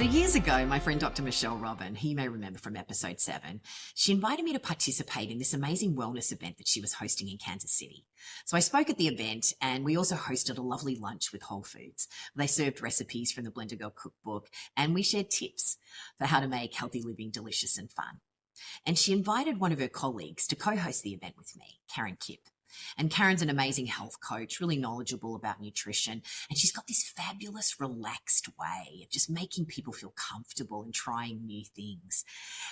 So years ago, my friend Dr. Michelle Robin, who you may remember from episode 7, she invited me to participate in this amazing wellness event that she was hosting in Kansas City. So I spoke at the event, and we also hosted a lovely lunch with Whole Foods. They served recipes from the Blender Girl cookbook, and we shared tips for how to make healthy living delicious and fun. And she invited one of her colleagues to co-host the event with me, Kipp. And Karen's an amazing health coach, really knowledgeable about nutrition. And she's got this fabulous, relaxed way of just making people feel comfortable and trying new things.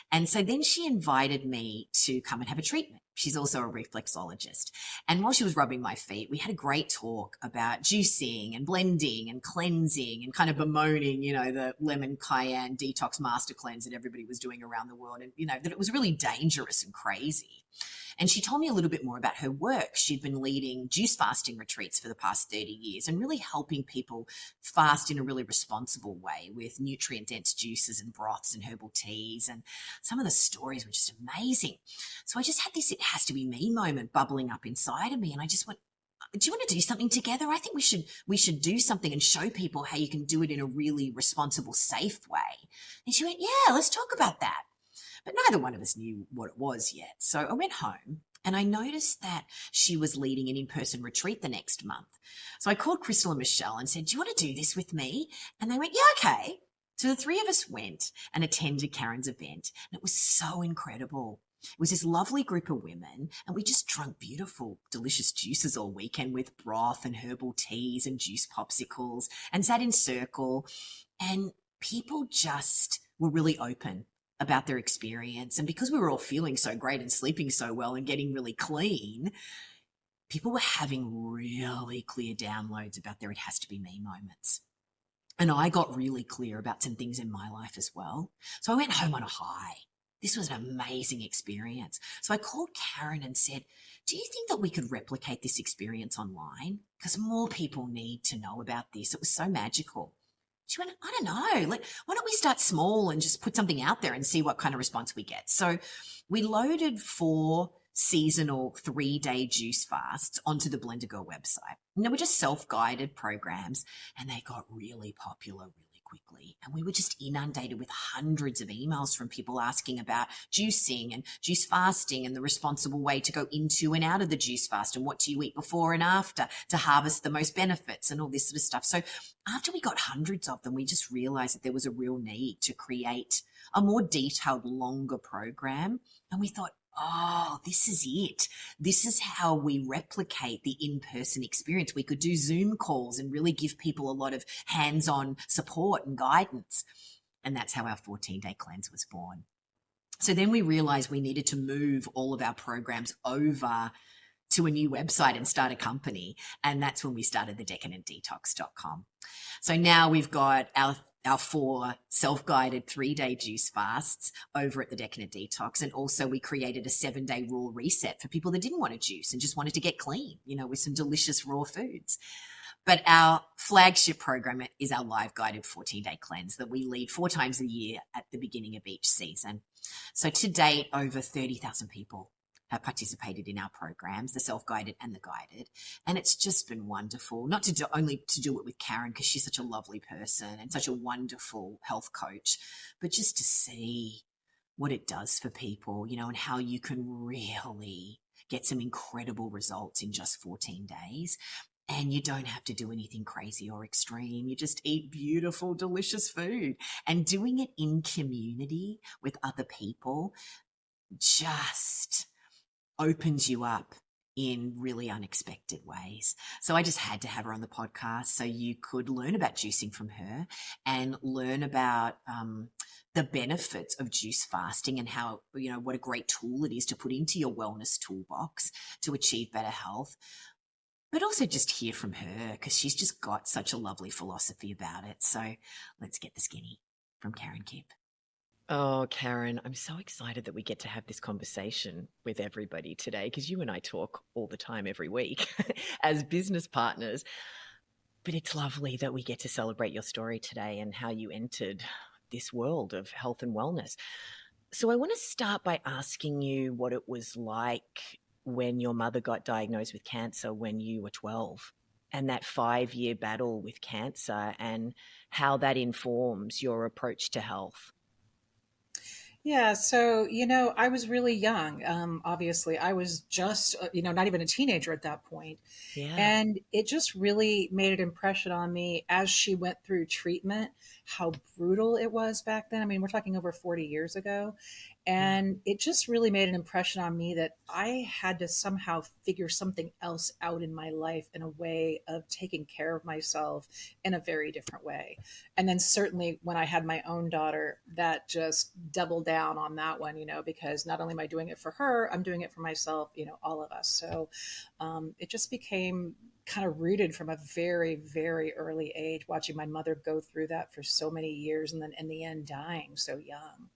And so then she invited me to come and have a treatment. She's also a reflexologist. And while she was rubbing my feet, we had a great talk about juicing and blending and cleansing and kind of bemoaning, the lemon cayenne detox master cleanse that everybody was doing around the world. And, that it was really dangerous and crazy. And she told me a little bit more about her work. She'd been leading juice fasting retreats for the past 30 years and really helping people fast in a really responsible way with nutrient-dense juices and broths and herbal teas. And some of the stories were just amazing. So I just had this it has to be me moment bubbling up inside of me. And I just went, do you want to do something together? I think we should do something and show people how you can do it in a really responsible, safe way. And she went, yeah, let's talk about that. But neither one of us knew what it was yet. So I went home and I noticed that she was leading an in-person retreat the next month. So I called Crystal and Michelle and said, do you want to do this with me? And they went, yeah, okay. So the three of us went and attended Karen's event. And it was so incredible. It was this lovely group of women, and we just drank beautiful, delicious juices all weekend with broth and herbal teas and juice popsicles and sat in circle. And people just were really open about their experience. And because we were all feeling so great and sleeping so well and getting really clean, people were having really clear downloads about their it has to be me moments. And I got really clear about some things in my life as well. So I went home on a high. This was an amazing experience. So I called Karen and said, do you think that we could replicate this experience online? Because more people need to know about this. It was so magical. She went, I don't know. Why don't we start small and just put something out there and see what kind of response we get? So we loaded 4 seasonal 3-day juice fasts onto the Blender Girl website. And they were just self-guided programs, and they got really popular really quickly. And we were just inundated with hundreds of emails from people asking about juicing and juice fasting and the responsible way to go into and out of the juice fast and what do you eat before and after to harvest the most benefits and all this sort of stuff. So after we got hundreds of them, we just realized that there was a real need to create a more detailed, longer program. And we thought, oh, this is it. This is how we replicate the in-person experience. We could do Zoom calls and really give people a lot of hands-on support and guidance. And that's how our 14-day cleanse was born. So then we realized we needed to move all of our programs over to a new website and start a company. And that's when we started the decadentdetox.com. So now we've got our 4 self-guided 3-day juice fasts over at the Decadent Detox. And also we created a 7-day raw reset for people that didn't want to juice and just wanted to get clean, with some delicious raw foods. But our flagship program is our live guided 14-day cleanse that we lead 4 times a year at the beginning of each season. So to date, over 30,000 people have participated in our programs, the self-guided and the guided. And it's just been wonderful, not to do, only to do it with Karen, because she's such a lovely person and such a wonderful health coach, but just to see what it does for people, and how you can really get some incredible results in just 14 days. And you don't have to do anything crazy or extreme. You just eat beautiful, delicious food. And doing it in community with other people just opens you up in really unexpected ways. So I just had to have her on the podcast so you could learn about juicing from her and learn about the benefits of juice fasting and how, what a great tool it is to put into your wellness toolbox to achieve better health. But also just hear from her because she's just got such a lovely philosophy about it. So let's get the skinny from Karen Kipp. Oh, Karen, I'm so excited that we get to have this conversation with everybody today because you and I talk all the time every week as business partners. But it's lovely that we get to celebrate your story today and how you entered this world of health and wellness. So I want to start by asking you what it was like when your mother got diagnosed with cancer when you were 12. and that 5-year battle with cancer and how that informs your approach to health. Yeah, so, I was really young. Obviously, I was just, not even a teenager at that point. Yeah. And it just really made an impression on me as she went through treatment, how brutal it was back then. I mean, we're talking over 40 years ago. Yeah. And it just really made an impression on me that I had to somehow figure something else out in my life in a way of taking care of myself in a very different way. And then certainly when I had my own daughter, that just doubled down on that one, because not only am I doing it for her, I'm doing it for myself, all of us. So it just became kind of rooted from a very, very early age, watching my mother go through that for so many years and then in the end dying so young.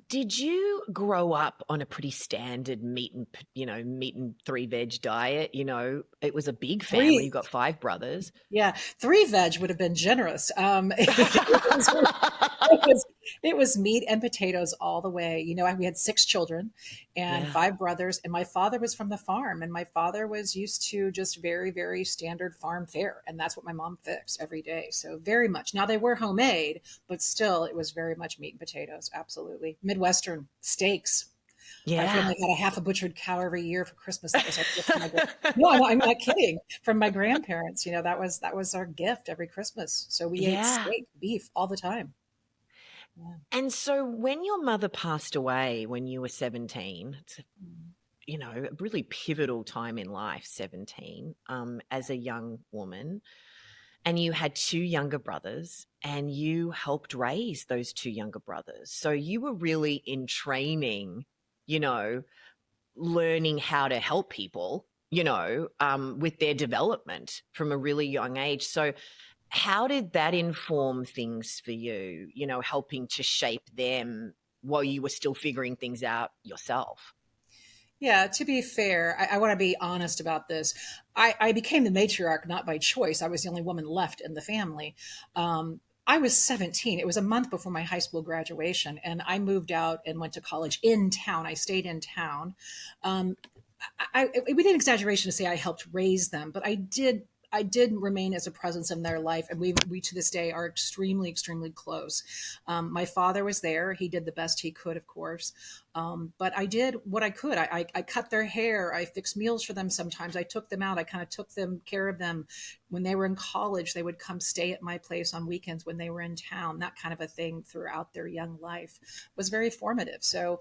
Did you grow up on a pretty standard meat and three veg diet? It was a big family. Three, You've got 5 brothers. yeah, three veg would have been generous. It was, it was meat and potatoes all the way. We had 6 children and Yeah. 5 brothers, and my father was from the farm, and my father was used to just very, very standard farm fare, and that's what my mom fixed every day. So very much. Now they were homemade, but still, it was very much meat and potatoes. Absolutely, Midwestern steaks. Our Yeah. family had a half a butchered cow every year for Christmas. That was our gift from my no, I'm not kidding. From my grandparents, that was our gift every Christmas. So we ate Yeah. steak, beef all the time. Yeah. And so when your mother passed away when you were 17, it's a really pivotal time in life, 17, as a young woman, and you had 2 younger brothers and you helped raise those 2 younger brothers. So you were really in training, you know, learning how to help people, with their development from a really young age. So how did that inform things for you, helping to shape them while you were still figuring things out yourself? Yeah, to be fair, I want to be honest about this. I became the matriarch not by choice. I was the only woman left in the family. I was 17. It was a month before my high school graduation, and I moved out and went to college in town. I stayed in town. Um, it would be an exaggeration to say I helped raise them, but I did remain as a presence in their life, and we to this day are extremely, extremely close. My father was there; he did the best he could, of course, but I did what I could. I cut their hair, I fixed meals for them. Sometimes I took them out. I kind of took them care of them when they were in college. They would come stay at my place on weekends when they were in town. That kind of a thing throughout their young life was very formative. So,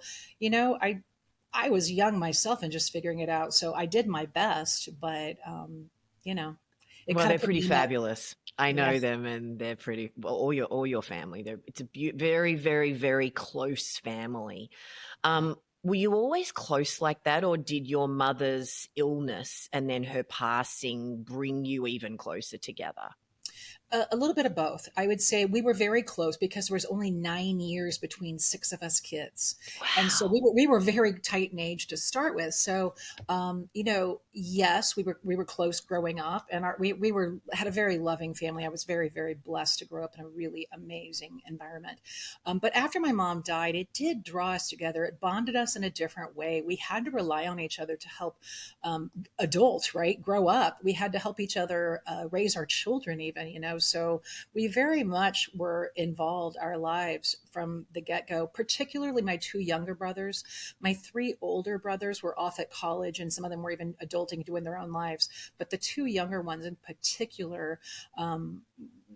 I was young myself and just figuring it out. So I did my best, but you know, it Well, kind they're of put pretty me in that. fabulous. I know Yes. them, and they're pretty well. All your family. It's a very, very, very close family. Were you always close like that, or did your mother's illness and then her passing bring you even closer together? A little bit of both. I would say we were very close because there was only 9 years between 6 of us kids, and so we Wow. were we were very tight in age to start with. So, yes, we were close growing up, and we were had a very loving family. I was very, very blessed to grow up in a really amazing environment. But after my mom died, it did draw us together. It bonded us in a different way. We had to rely on each other to help adult, right, grow up. We had to help each other raise our children, even, so we very much were involved our lives from the get-go, particularly my 2 younger brothers. My 3 older brothers were off at college, and some of them were even adulting, doing their own lives, but the 2 younger ones in particular,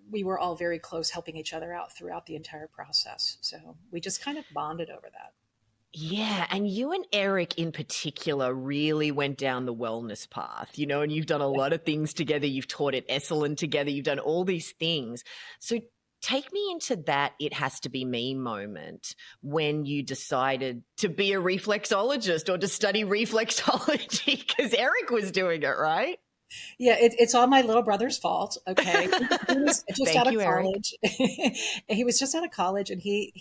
we were all very close, helping each other out throughout the entire process. So we just kind of bonded over that. Yeah, and you and Eric in particular really went down the wellness path, and you've done a lot of things together. You've taught at Esalen together. You've done all these things. So take me into that "it has to be me" moment when you decided to be a reflexologist or to study reflexology, because Eric was doing it, right? Yeah, it's all my little brother's fault. Okay, he was just out Thank of you, Eric. college. He was just out of college, and he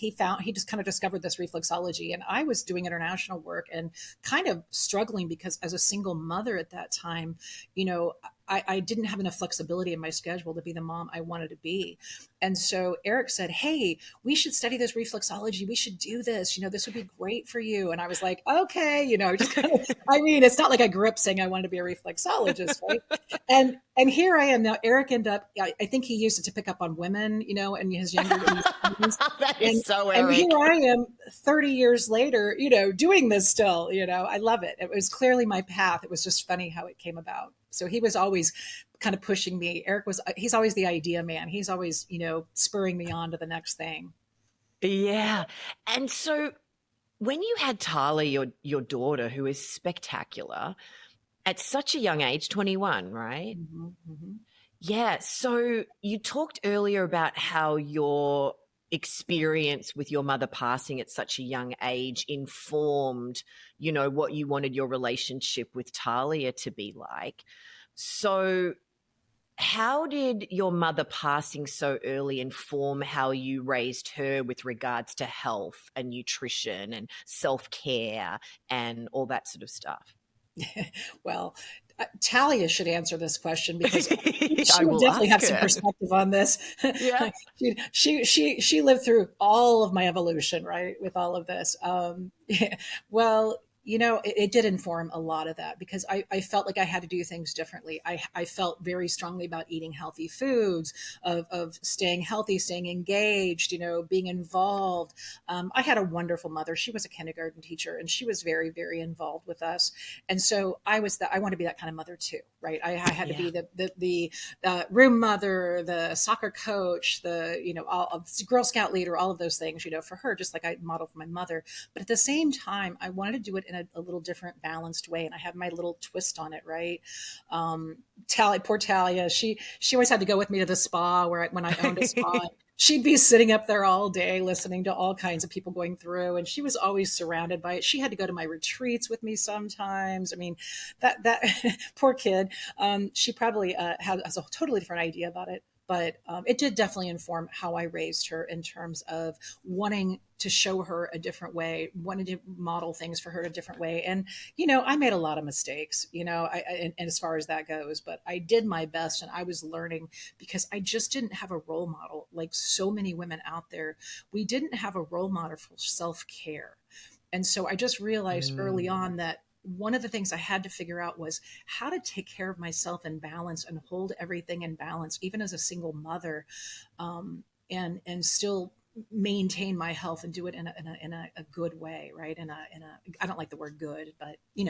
just kind of discovered this reflexology. And I was doing international work and kind of struggling because as a single mother at that time, you know, I didn't have enough flexibility in my schedule to be the mom I wanted to be. And so Eric said, "Hey, we should study this reflexology. We should do this. This would be great for you." And I was like, "Okay," just kind of, I mean, it's not like I grew up saying I wanted to be a reflexologist, right? And here I am now. Eric ended up, I think he used it to pick up on women, in his younger years. That And, is so and Eric. here I am 30 years later, doing this still, I love it. It was clearly my path. It was just funny how it came about. So he was always kind of pushing me. He's always the idea man. He's always, spurring me on to the next thing. Yeah. And so when you had Tali, your daughter, who is spectacular, at such a young age, 21, right? Mm-hmm, mm-hmm. Yeah. So you talked earlier about how your experience with your mother passing at such a young age informed, what you wanted your relationship with Talia to be like. So how did your mother passing so early inform how you raised her with regards to health and nutrition and self-care and all that sort of stuff? Well, Talia should answer this question because I she would will definitely ask have some her. perspective on this. Yeah. She lived through all of my evolution, right, with all of this. Well, it did inform a lot of that because I felt like I had to do things differently. I felt very strongly about eating healthy foods, of staying healthy, staying engaged, being involved. I had a wonderful mother. She was a kindergarten teacher and she was very, very involved with us. And so I want to be that kind of mother too, right? I had to be the room mother, the soccer coach, all Girl Scout leader, all of those things, for her, just like I modeled for my mother. But at the same time, I wanted to do it in a little different, balanced way, and I have my little twist on it, right? Poor Talia, she always had to go with me to the spa when I owned a spa. She'd be sitting up there all day listening to all kinds of people going through, and she was always surrounded by it. She had to go to my retreats with me sometimes. I mean, that poor kid. She probably has a totally different idea about it, but it did definitely inform how I raised her in terms of wanting to show her a different way, wanted to model things for her a different way. And, I made a lot of mistakes, and as far as that goes, but I did my best and I was learning because I just didn't have a role model. Like so many women out there, we didn't have a role model for self-care. And so I just realized early on that one of the things I had to figure out was how to take care of myself in balance and hold everything in balance, even as a single mother, and still maintain my health and do it in a good way, right? I don't like the word good, but in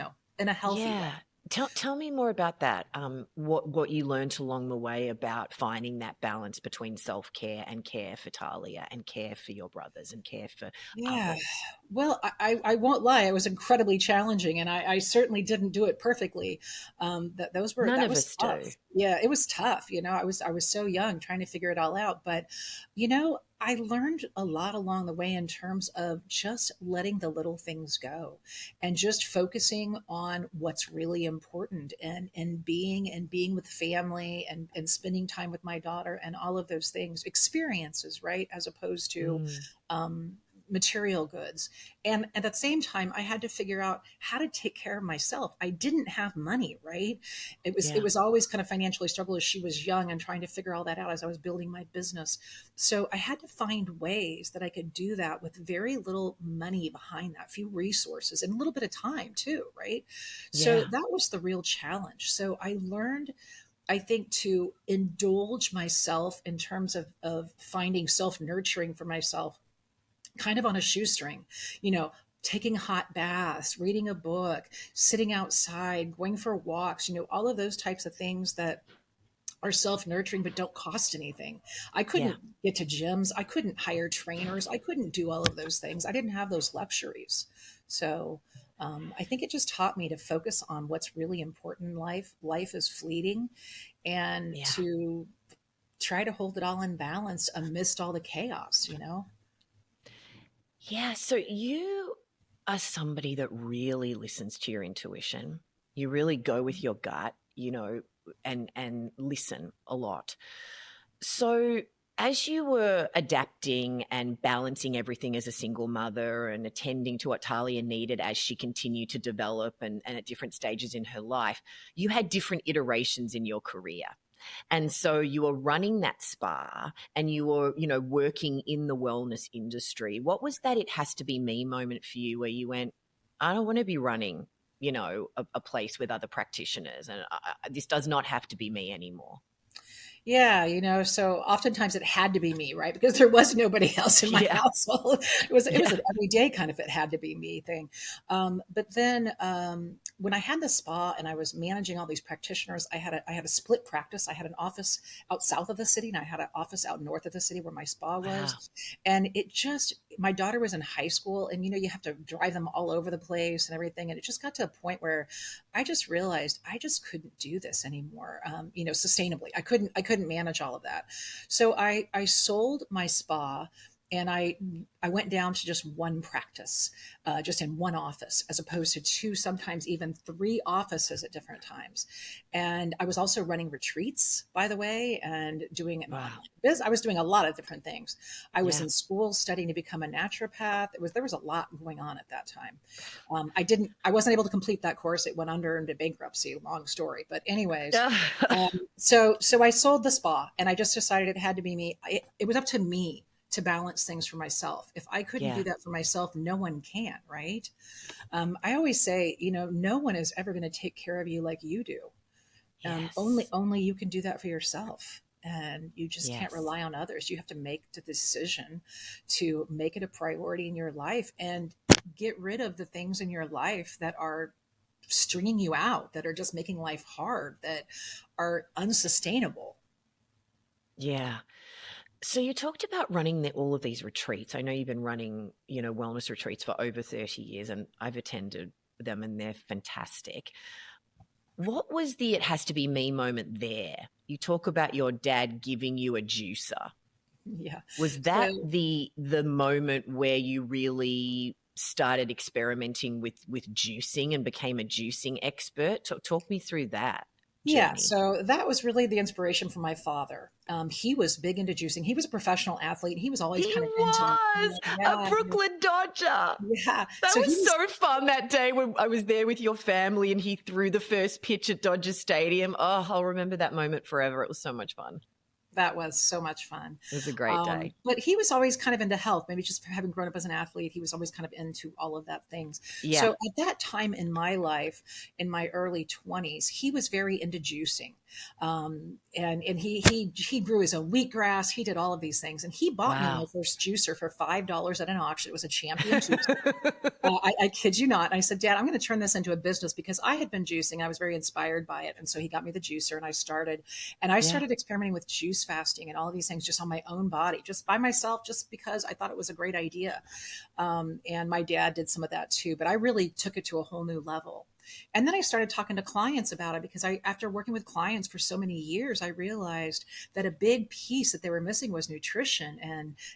a healthy way. Tell me more about that. What you learned along the way about finding that balance between self-care and care for Talia and care for your brothers and care for others. Well, I won't lie. It was incredibly challenging, and I certainly didn't do it perfectly. None That of was us tough. do. Yeah, it was tough. I was so young trying to figure it all out, but I learned a lot along the way in terms of just letting the little things go and just focusing on what's really important and being with family and spending time with my daughter and all of those things, experiences, right? As opposed to material goods. And at the same time, I had to figure out how to take care of myself. I didn't have money, right? It was always kind of financially struggle as she was young and trying to figure all that out as I was building my business. So I had to find ways that I could do that with very little money behind that, few resources and a little bit of time too, right? So that was the real challenge. So I learned, I think, to indulge myself in terms of finding self-nurturing for myself kind of on a shoestring, taking hot baths, reading a book, sitting outside, going for walks, all of those types of things that are self-nurturing but don't cost anything. I couldn't get to gyms. I couldn't hire trainers. I couldn't do all of those things. I didn't have those luxuries. So I think it just taught me to focus on what's really important in life. Life is fleeting, and to try to hold it all in balance amidst all the chaos, Yeah, so you are somebody that really listens to your intuition. You really go with your gut, and listen a lot. So as you were adapting and balancing everything as a single mother and attending to what Talia needed as she continued to develop and at different stages in her life, you had different iterations in your career. And so you were running that spa and you were, working in the wellness industry. What was that it has to be me moment for you where you went, I don't want to be running, a place with other practitioners, and this does not have to be me anymore? Yeah, so oftentimes it had to be me, right? Because there was nobody else in my Yeah. household. It was Yeah. an everyday kind of it had to be me thing. But then when I had the spa and I was managing all these practitioners, I had a split practice. I had an office out south of the city, and I had an office out north of the city where my spa Wow. was. And my daughter was in high school, and you have to drive them all over the place and everything. And it just got to a point where I just realized I just couldn't do this anymore. Sustainably, I couldn't manage all of that. So I sold my spa, and I went down to just one practice, just in one office, as opposed to two, sometimes even three offices at different times. And I was also running retreats, by the way, and doing an Wow. online business. I was doing a lot of different things. I was Yeah. in school studying to become a naturopath. There was a lot going on at that time. I wasn't able to complete that course. It went under into bankruptcy. Long story, but anyways. So I sold the spa, and I just decided it had to be me. It was up to me to balance things for myself. If I couldn't Yeah. do that for myself, no one can, right? I always say, no one is ever going to take care of you like you do. Yes. Only you can do that for yourself. And you just can't Yes. rely on others. You have to make the decision to make it a priority in your life and get rid of the things in your life that are stringing you out, that are just making life hard, that are unsustainable. Yeah. So you talked about running all of these retreats. I know you've been running, wellness retreats for over 30 years, and I've attended them and they're fantastic. What was the it has to be me moment there? You talk about your dad giving you a juicer. Yeah. Was that So the moment where you really started experimenting with juicing and became a juicing expert? Talk me through that Yeah, journey. so that was really the inspiration from my father. He was big into juicing. He was a professional athlete. He was always He kind of into, was a yeah, Brooklyn Dodger. yeah. That So he was was, so fun that day when I was there with your family and he threw the first pitch at Dodger Stadium. Oh, I'll remember that moment forever. It was so much fun. that was so much fun. It was a great day. But he was always kind of into health, maybe just having grown up as an athlete. He was always kind of into all of that things. Yeah. So at that time in my life, in my early 20s, he was very into juicing. And he grew his own wheatgrass. He did all of these things. And he bought me my Wow. first juicer for $5 at an auction. It was a Champion juicer. I kid you not. And I said, Dad, I'm going to turn this into a business because I had been juicing. I was very inspired by it. And so he got me the juicer and I started Yeah. experimenting with juice fasting and all of these things just on my own body, just by myself, just because I thought it was a great idea. And my dad did some of that too, but I really took it to a whole new level. And then I started talking to clients about it because after working with clients for so many years, I realized that a big piece that they were missing was nutrition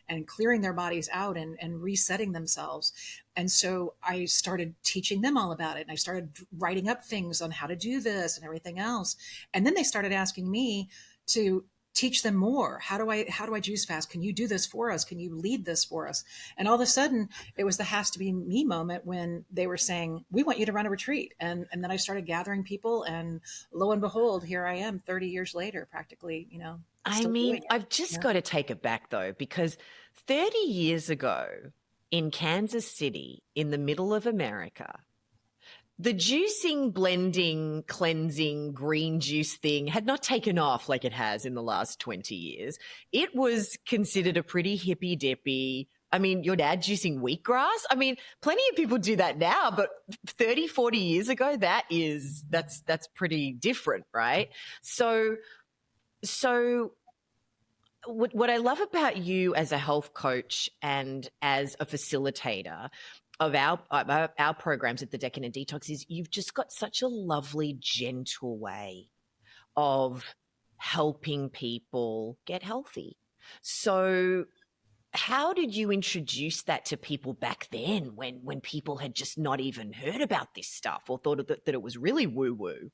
and clearing their bodies out and resetting themselves. And so I started teaching them all about it. And I started writing up things on how to do this and everything else. And then they started asking me to teach them more. How do I juice fast? Can you do this for us? Can you lead this for us? And all of a sudden it was the has to be me moment when they were saying, we want you to run a retreat. And then I started gathering people, and lo and behold, here I am 30 years later, practically, I still mean, doing it. I've just Yeah. got to take it back though, because 30 years ago in Kansas City, in the middle of America, the juicing, blending, cleansing, green juice thing had not taken off like it has in the last 20 years. It was considered a pretty hippy dippy. I mean, your dad juicing wheatgrass. I mean, plenty of people do that now, but 30, 40 years ago, that's pretty different, right? So what I love about you as a health coach and as a facilitator of our programs at the Decadent Detox is you've just got such a lovely, gentle way of helping people get healthy. So how did you introduce that to people back then when people had just not even heard about this stuff or thought that it was really woo-woo?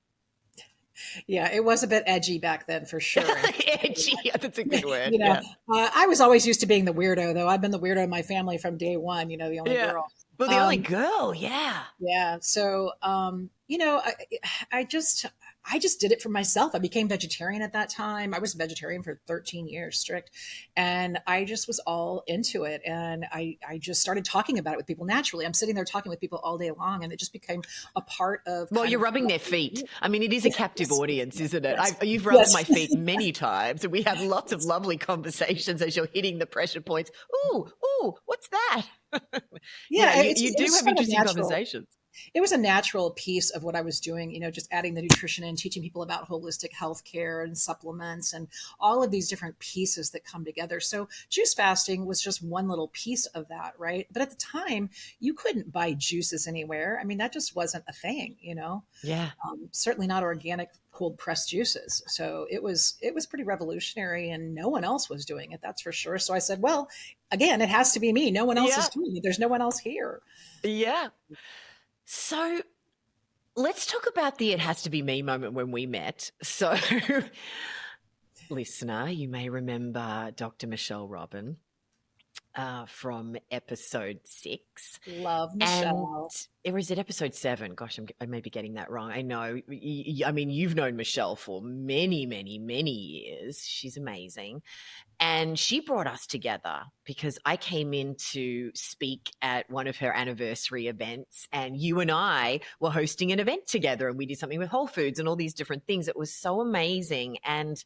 Yeah, it was a bit edgy back then for sure. And Edgy, yeah, that's a good word. you know, Yeah. I was always used to being the weirdo, though. I've been the weirdo in my family from day one. The only Yeah. girl. Well, the only Um, girl, yeah. yeah. So, I just did it for myself. I became vegetarian at that time. I was vegetarian for 13 years strict, and I just was all into it. And I just started talking about it with people naturally. I'm sitting there talking with people all day long, and it just became a part of Well, kind you're of rubbing what their we feet. do. I mean, it is a captive Yes, audience, isn't it? yes, You've rubbed yes, my feet many times, and we have lots of yes. lovely conversations as you're hitting the pressure points. Ooh, ooh, what's that? Yeah, Yeah, you it do was have sort of interesting natural. conversations. It was a natural piece of what I was doing, just adding the nutrition and teaching people about holistic healthcare and supplements and all of these different pieces that come together. So, juice fasting was just one little piece of that, right? But at the time, you couldn't buy juices anywhere. I mean, that just wasn't a thing. Yeah. Certainly not organic cold pressed juices. So it was pretty revolutionary, and no one else was doing it. That's for sure. So I said, well, again, it has to be me. No one else is Yeah. doing it. There's no one else here. Yeah. So let's talk about the it has to be me moment when we met. So, listener, you may remember Dr. Michelle Robin from episode 6. Love And Michelle. or is it episode 7? Gosh, I may be getting that wrong. I know. I mean, you've known Michelle for many, many, many years. She's amazing. And she brought us together because I came in to speak at one of her anniversary events, and you and I were hosting an event together, and we did something with Whole Foods and all these different things. It was so amazing. And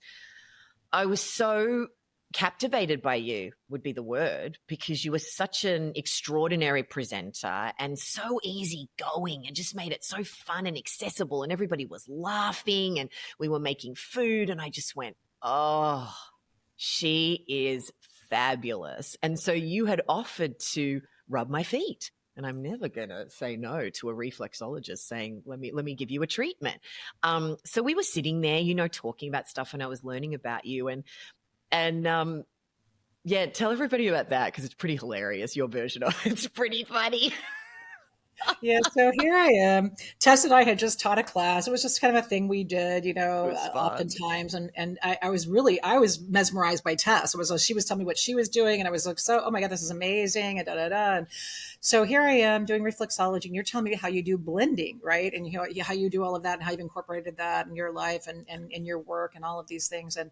I was so captivated by you, would be the word, because you were such an extraordinary presenter and so easygoing and just made it so fun and accessible, and everybody was laughing and we were making food, and I just went, oh, she is fabulous. And so you had offered to rub my feet. And I'm never going to say no to a reflexologist saying, let me give you a treatment. So we were sitting there, talking about stuff, and I was learning about you. And yeah, tell everybody about that because it's pretty hilarious. Your version of it's pretty funny. Yeah, so here I am. Tess and I had just taught a class. It was just kind of a thing we did, It was fun. oftentimes. And I was mesmerized by Tess. She was telling me what she was doing, and I was like, oh my God, this is amazing, and da da da. And so here I am doing reflexology, and you're telling me how you do blending, right? And how you do all of that, and how you've incorporated that in your life and in your work and all of these things. And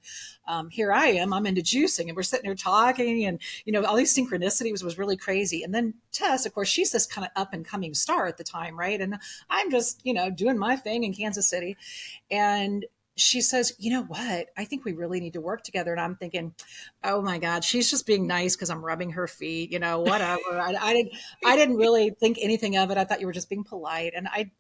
here I am, I'm into juicing, and we're sitting there talking, and all these synchronicities was really crazy. And then Tess, of course, she's this kind of up and coming star at the time, right? And I'm just, doing my thing in Kansas City. And she says, you know what? I think we really need to work together. And I'm thinking, oh my God, she's just being nice because I'm rubbing her feet, whatever. I didn't really think anything of it. I thought you were just being polite. And I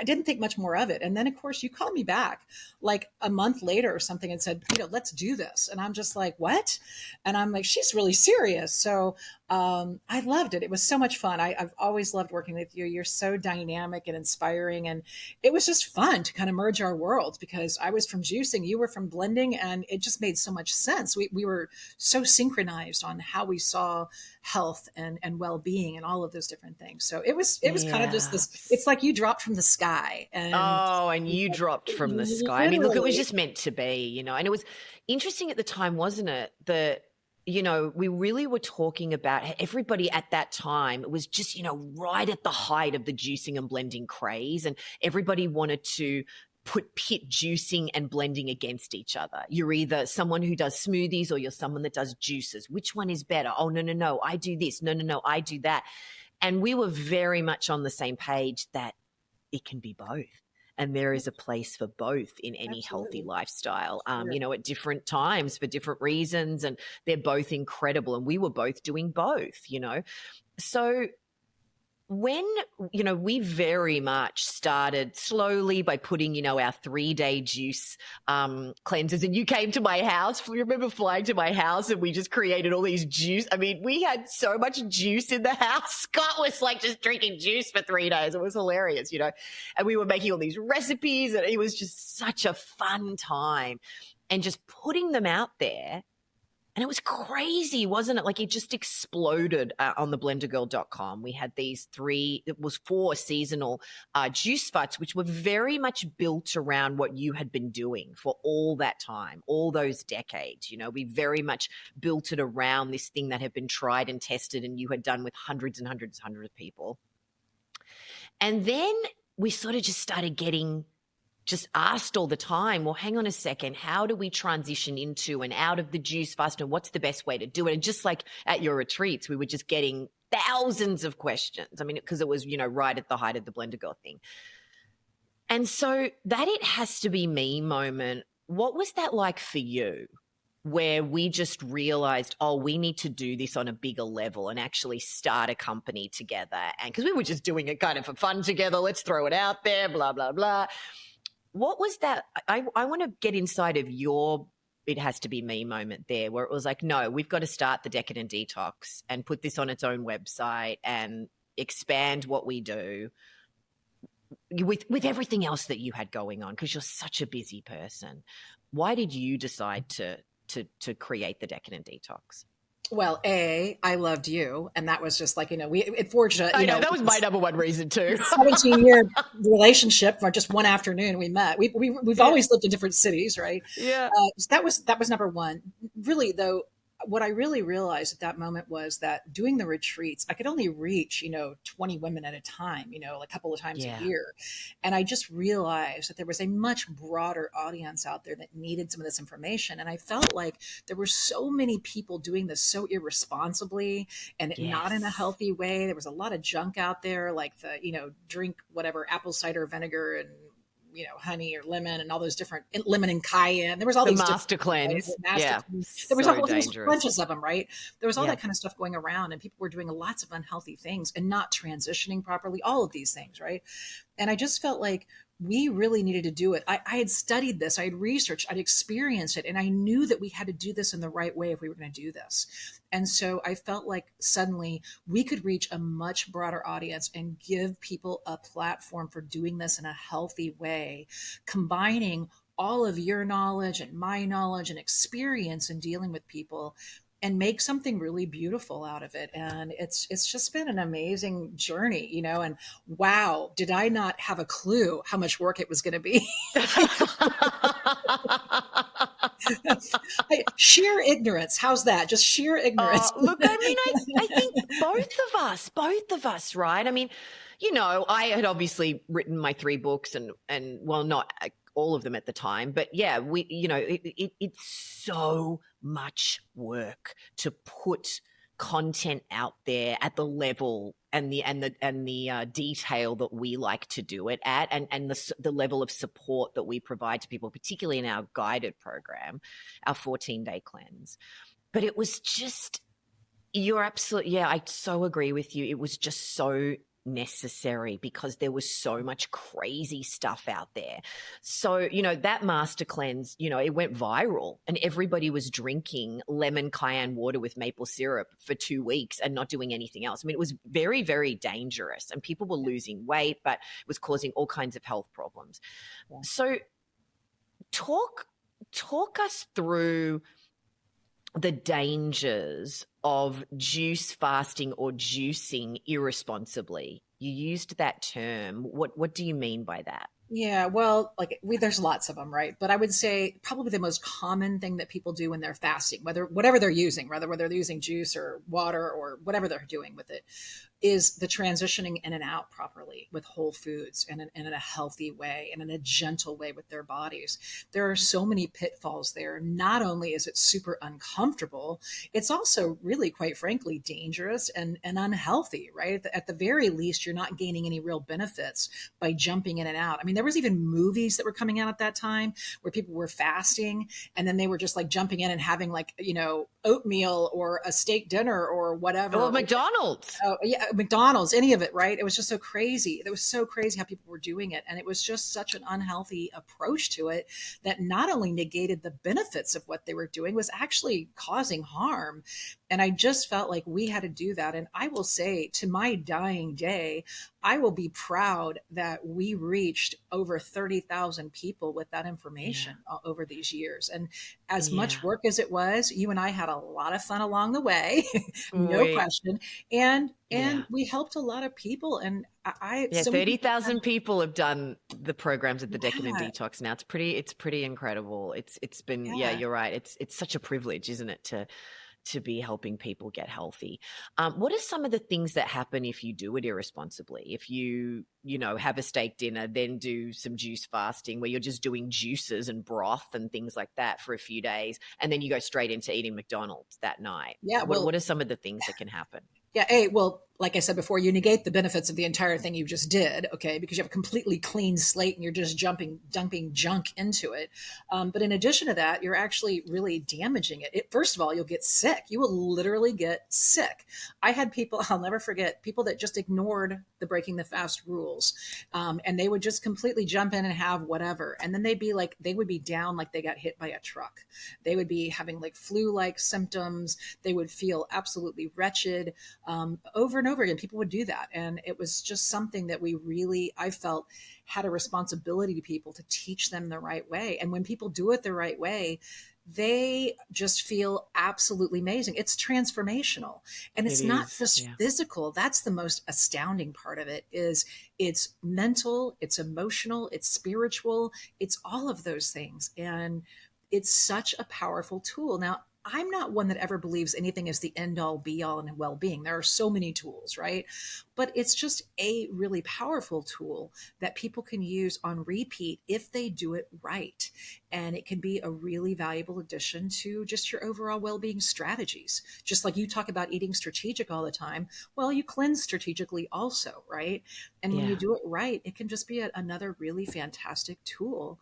didn't think much more of it. And then, of course, you called me back like a month later or something and said, let's do this. And I'm just like, what? And I'm like, she's really serious. So I loved it. It was so much fun. I've always loved working with you. You're so dynamic and inspiring. And it was just fun to kind of merge our worlds because I was from juicing, you were from blending, and it just made so much sense. We were so synchronized on how we saw health and well-being and all of those different things. So it was kind of just this, it's Yes. like you dropped from the sky and Oh, and you dropped from the sky. I mean, look, it was literally. just meant to be, and it was interesting at the time, wasn't it? That, we really were talking about everybody at that time. It was just, right at the height of the juicing and blending craze. And everybody wanted to pit juicing and blending against each other. You're either someone who does smoothies or you're someone that does juices. Which one is better? Oh, no, no, no, I do this. No, no, no, I do that. And we were very much on the same page that it can be both. And there is a place for both in any healthy Absolutely. lifestyle, Sure. at different times for different reasons. And they're both incredible. And we were both doing both. So when, we very much started slowly by putting, our 3-day juice cleanses, and you came to my house. You remember flying to my house and we just created all these juice. I mean, we had so much juice in the house. Scott was like just drinking juice for 3 days. It was hilarious, and we were making all these recipes, and it was just such a fun time. And just putting them out there And it was crazy, wasn't it? Like it just exploded on the blendergirl.com. We had four seasonal juice fights, which were very much built around what you had been doing for all that time, all those decades. You know, we very much built it around this thing that had been tried and tested and you had done with hundreds and hundreds and hundreds of people. And then we sort of just started getting just asked all the time, well, hang on a second, how do we transition into and out of the juice fast, and what's the best way to do it? And just like at your retreats, we were just getting thousands of questions. I mean, because it was, you know, right at the height of the Blender Girl thing. And so that It Has to Be Me moment, what was that like for you? Where we just realized, oh, we need to do this on a bigger level and actually start a company together. And because we were just doing it kind of for fun together, let's throw it out there, blah, blah, blah. What was that? I want to get inside of your It Has to Be Me moment there, where it was like, no, we've got to start the Decadent Detox and put this on its own website and expand what we do with everything else that you had going on, because you're such a busy person. Why did you decide to create the Decadent Detox? Well, I loved you, and that was just like, it forged a, I know that was my number one reason too. 17-year relationship. For just one afternoon we met. We've always lived in different cities, right? Yeah. So that was number one. Really, though, what I really realized at that moment was that doing the retreats, I could only reach, 20 women at a time, a couple of times a year. And I just realized that there was a much broader audience out there that needed some of this information. And I felt like there were so many people doing this so irresponsibly and not in a healthy way. There was a lot of junk out there, like drink whatever apple cider vinegar and honey or lemon and all those different lemon and cayenne. There was all these master cleanse. There was all these bunches of them, right? There was all that kind of stuff going around, and people were doing lots of unhealthy things and not transitioning properly, all of these things, right? And I just felt like we really needed to do it. I had studied this, I had researched, I'd experienced it, and I knew that we had to do this in the right way if we were going to do this. And so I felt like suddenly we could reach a much broader audience and give people a platform for doing this in a healthy way, combining all of your knowledge and my knowledge and experience in dealing with people, and make something really beautiful out of it. And it's just been an amazing journey, and wow, did I not have a clue how much work it was going to be? Sheer ignorance. How's that? Just sheer ignorance. Look, I mean, I think both of us, right? I mean, I had obviously written my 3 books and well, not all of them at the time, but yeah, it's so much work to put content out there at the level and the detail that we like to do it at, and the level of support that we provide to people, particularly in our guided program, our 14-day cleanse. But it was just, you're absolutely, yeah, I so agree with you. It was just so necessary because there was so much crazy stuff out there. So, that master cleanse, it went viral and everybody was drinking lemon cayenne water with maple syrup for 2 weeks and not doing anything else. I mean, it was very, very dangerous and people were losing weight, but it was causing all kinds of health problems. Yeah. So talk us through the dangers of juice fasting or juicing irresponsibly. You used that term. What do you mean by that? Yeah, well, there's lots of them, right? But I would say probably the most common thing that people do when they're fasting, whatever they're using, whether they're using juice or water or whatever they're doing with it, is the transitioning in and out properly with whole foods and in a healthy way and in a gentle way with their bodies. There are so many pitfalls there. Not only is it super uncomfortable, it's also really, quite frankly, dangerous and unhealthy, right? At the very least, you're not gaining any real benefits by jumping in and out. I mean, there was even movies that were coming out at that time where people were fasting and then they were just like jumping in and having oatmeal or a steak dinner or whatever. Or McDonald's. Oh, yeah, McDonald's, any of it, right? It was just so crazy. It was so crazy how people were doing it. And it was just such an unhealthy approach to it that not only negated the benefits of what they were doing, was actually causing harm. And I just felt like we had to do that. And I will say, to my dying day, I will be proud that we reached over 30,000 people with that Yeah. information over these years. And as Yeah. much work as it was, you and I had a lot of fun along the way, no We, question. And yeah. we helped a lot of people. And I Yeah, so many people, 30,000 people have done the programs at the Decadent yeah, Detox now. It's pretty incredible. It's been, yeah, yeah. you're right. It's such a privilege, isn't it, to be helping people get healthy. What are some of the things that happen if you do it irresponsibly? If you have a steak dinner, then do some juice fasting where you're just doing juices and broth and things like that for a few days, and then you go straight into eating McDonald's that night. Yeah, What well, are some of the things that can happen? yeah, well, like I said before, you negate the benefits of the entire thing you just did, okay, because you have a completely clean slate and you're just dumping junk into it. But in addition to that, you're actually really damaging it. First of all, you'll get sick. You will literally get sick. I had people, I'll never forget, people that just ignored the breaking the fast rules. And they would just completely jump in and have whatever. And then they would be down like they got hit by a truck. They would be having like flu like symptoms. They would feel absolutely wretched. Over and over again, people would do that. And it was just something that I felt had a responsibility to people to teach them the right way. And when people do it the right way, they just feel absolutely amazing. It's transformational. And It it's not is, just yeah. physical. That's the most astounding part of it is it's mental, it's emotional, it's spiritual, it's all of those things. And it's such a powerful tool. Now, I'm not one that ever believes anything is the end all be all in well being. There are so many tools, right? But it's just a really powerful tool that people can use on repeat if they do it right. And it can be a really valuable addition to just your overall well being strategies. Just like you talk about eating strategic all the time, well, you cleanse strategically also, right? And when you Yeah. do it right, it can just be another really fantastic tool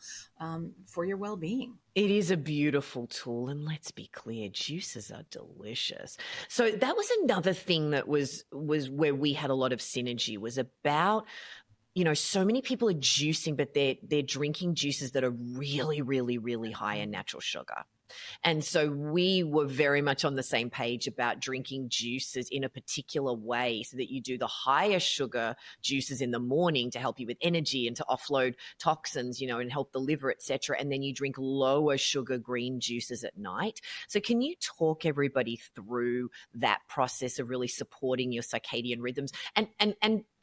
for your well being. It is a beautiful tool, and let's be clear, juices are delicious. So that was another thing that was where we had a lot of synergy was about, so many people are juicing, but they're drinking juices that are really, really, really high in natural sugar. And so we were very much on the same page about drinking juices in a particular way so that you do the higher sugar juices in the morning to help you with energy and to offload toxins, and help the liver, etc. And then you drink lower sugar green juices at night. So can you talk everybody through that process of really supporting your circadian rhythms and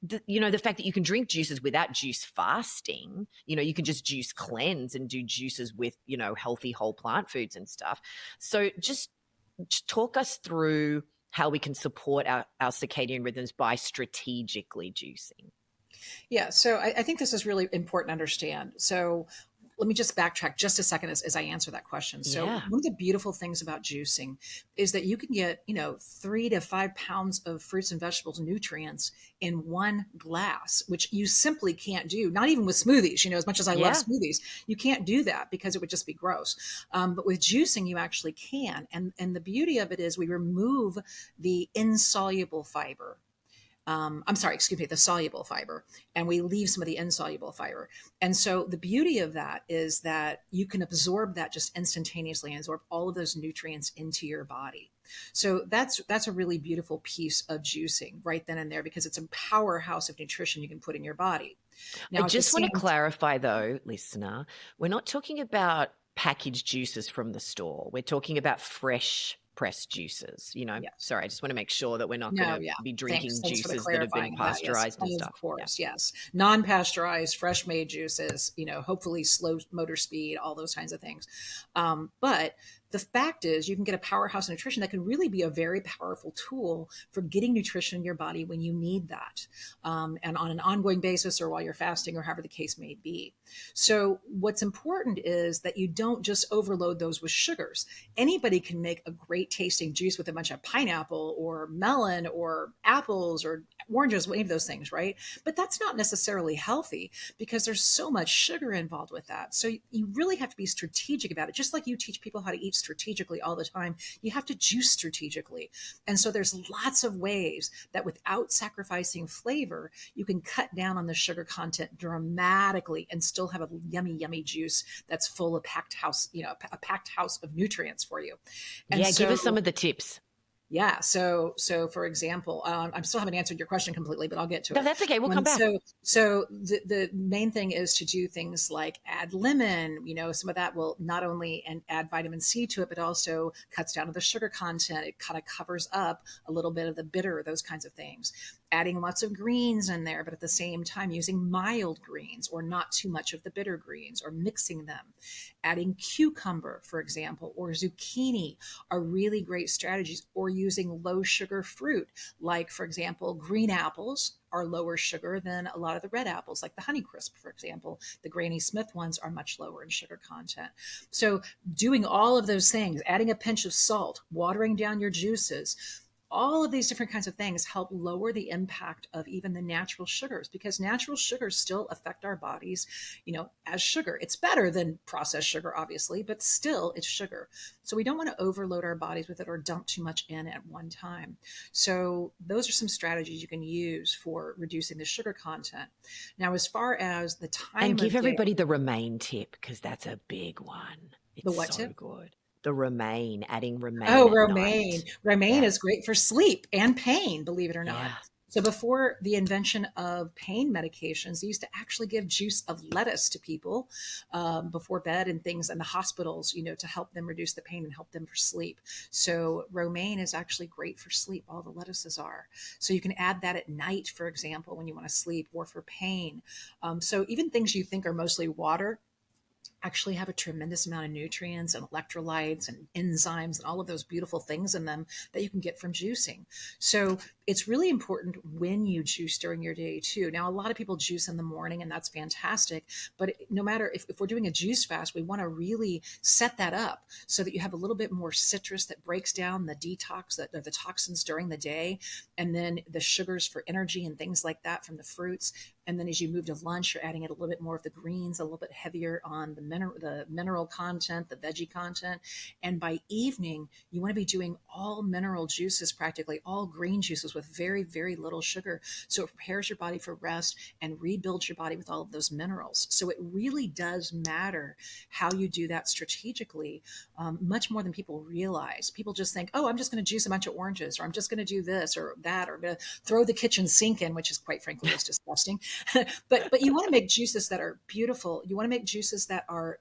the fact that you can drink juices without juice fasting, you can just juice cleanse and do juices with, healthy whole plant foods and stuff. So just talk us through how we can support our circadian rhythms by strategically juicing. Yeah, so I think this is really important to understand. So let me just backtrack just a second as I answer that question. So Yeah. one of the beautiful things about juicing is that you can get, 3 to 5 pounds of fruits and vegetables nutrients in one glass, which you simply can't do, not even with smoothies, as much as I love Yeah. smoothies, you can't do that because it would just be gross. But with juicing, you actually can. And the beauty of it is we remove the insoluble fiber. I'm sorry, excuse me, the soluble fiber, and we leave some of the insoluble fiber. And so the beauty of that is that you can absorb that just instantaneously and absorb all of those nutrients into your body. So that's a really beautiful piece of juicing right then and there because it's a powerhouse of nutrition you can put in your body. I Now at the just want to same clarify though, listener, we're not talking about packaged juices from the store. We're talking about fresh pressed juices, yes. Sorry, I just want to make sure that we're not going No, to yeah. be Thanks. drinking Thanks for the juices that have been clarifying of that. Yes, pasteurized and of stuff. Yeah. course. Yes, non-pasteurized, fresh made juices. Hopefully slow motor speed, all those kinds of things. But the fact is, you can get a powerhouse of nutrition that can really be a very powerful tool for getting nutrition in your body when you need that, and on an ongoing basis, or while you're fasting, or however the case may be. So, what's important is that you don't just overload those with sugars. Anybody can make a great tasting juice with a bunch of pineapple or melon or apples or oranges, any of those things, right? But that's not necessarily healthy because there's so much sugar involved with that. So you really have to be strategic about it. Just like you teach people how to eat strategically all the time, you have to juice strategically. And so there's lots of ways that without sacrificing flavor, you can cut down on the sugar content dramatically and still have a yummy, yummy juice that's full of packed house, a packed house of nutrients for you. And Yeah, give so us some of the tips. Yeah. So for example, I still haven't answered your question completely, but I'll get to No, it. that's okay. We'll come back. So the main thing is to do things like add lemon. Some of that will not only and add vitamin C to it, but also cuts down to the sugar content. It kind of covers up a little bit of the bitter, those kinds of things. Adding lots of greens in there, but at the same time using mild greens or not too much of the bitter greens, or mixing them. Adding cucumber, for example, or zucchini are really great strategies, or using low sugar fruit, like, for example, green apples are lower sugar than a lot of the red apples, like the Honeycrisp, for example. The Granny Smith ones are much lower in sugar content. So, doing all of those things, adding a pinch of salt, watering down your juices, all of these different kinds of things help lower the impact of even the natural sugars, because natural sugars still affect our bodies, as sugar. It's better than processed sugar, obviously, but still it's sugar. So we don't want to overload our bodies with it or dump too much in at one time. So those are some strategies you can use for reducing the sugar content. Now, as far as the time And give of day, everybody the romaine tip, because that's a big one. the It's what so tip? good. The romaine, adding romaine Oh, at romaine. night. Romaine Yeah. is great for sleep and pain, believe it or not. Yeah. So before the invention of pain medications, they used to actually give juice of lettuce to people before bed and things in the hospitals, to help them reduce the pain and help them for sleep. So romaine is actually great for sleep. All the lettuces are. So you can add that at night, for example, when you want to sleep, or for pain. So even things you think are mostly water actually have a tremendous amount of nutrients and electrolytes and enzymes and all of those beautiful things in them that you can get from juicing. So it's really important when you juice during your day too. Now, a lot of people juice in the morning, and that's fantastic. But no matter if we're doing a juice fast, we want to really set that up so that you have a little bit more citrus that breaks down the detox, the toxins during the day, and then the sugars for energy and things like that from the fruits. And then as you move to lunch, you're adding it a little bit more of the greens, a little bit heavier on the mineral content, the veggie content. And by evening, you want to be doing all mineral juices, practically all green juices with very, very little sugar. So it prepares your body for rest and rebuilds your body with all of those minerals. So it really does matter how you do that strategically, much more than people realize. People just think, oh, I'm just going to juice a bunch of oranges, or I'm just going to do this or that, or I'm going to throw the kitchen sink in, which is quite frankly is disgusting. but you want to make juices that are beautiful. You want to make juices that are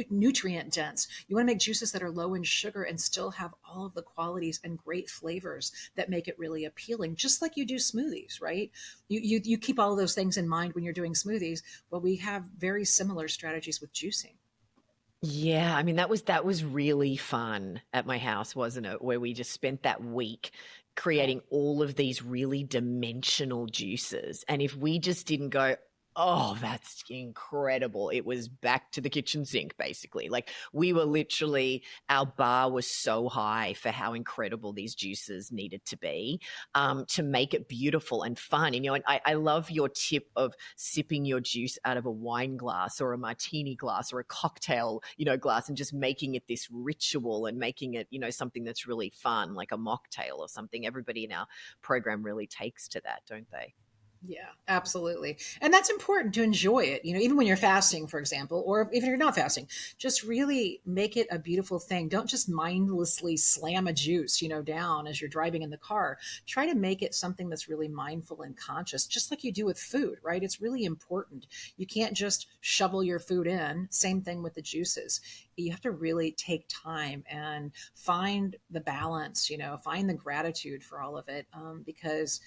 nutrient dense. You want to make juices that are low in sugar and still have all of the qualities and great flavors that make it really appealing, just like you do smoothies, right? You keep all of those things in mind when you're doing smoothies. Well, we have very similar strategies with juicing. Yeah, I mean that was really fun at my house, wasn't it? Where we just spent that week creating all of these really dimensional juices. And if we just didn't go, oh, that's incredible, it was back to the kitchen sink, basically. Like we were literally, our bar was so high for how incredible these juices needed to make it beautiful and fun. And I love your tip of sipping your juice out of a wine glass or a martini glass or a cocktail, glass, and just making it this ritual and making it, something that's really fun, like a mocktail or something. Everybody in our program really takes to that, don't they? Yeah, absolutely. And that's important to enjoy it, even when you're fasting, for example, or if you're not fasting, just really make it a beautiful thing. Don't just mindlessly slam a juice, down as you're driving in the car. Try to make it something that's really mindful and conscious, just like you do with food, right? It's really important. You can't just shovel your food in. Same thing with the juices. You have to really take time and find the balance, find the gratitude for all of it, because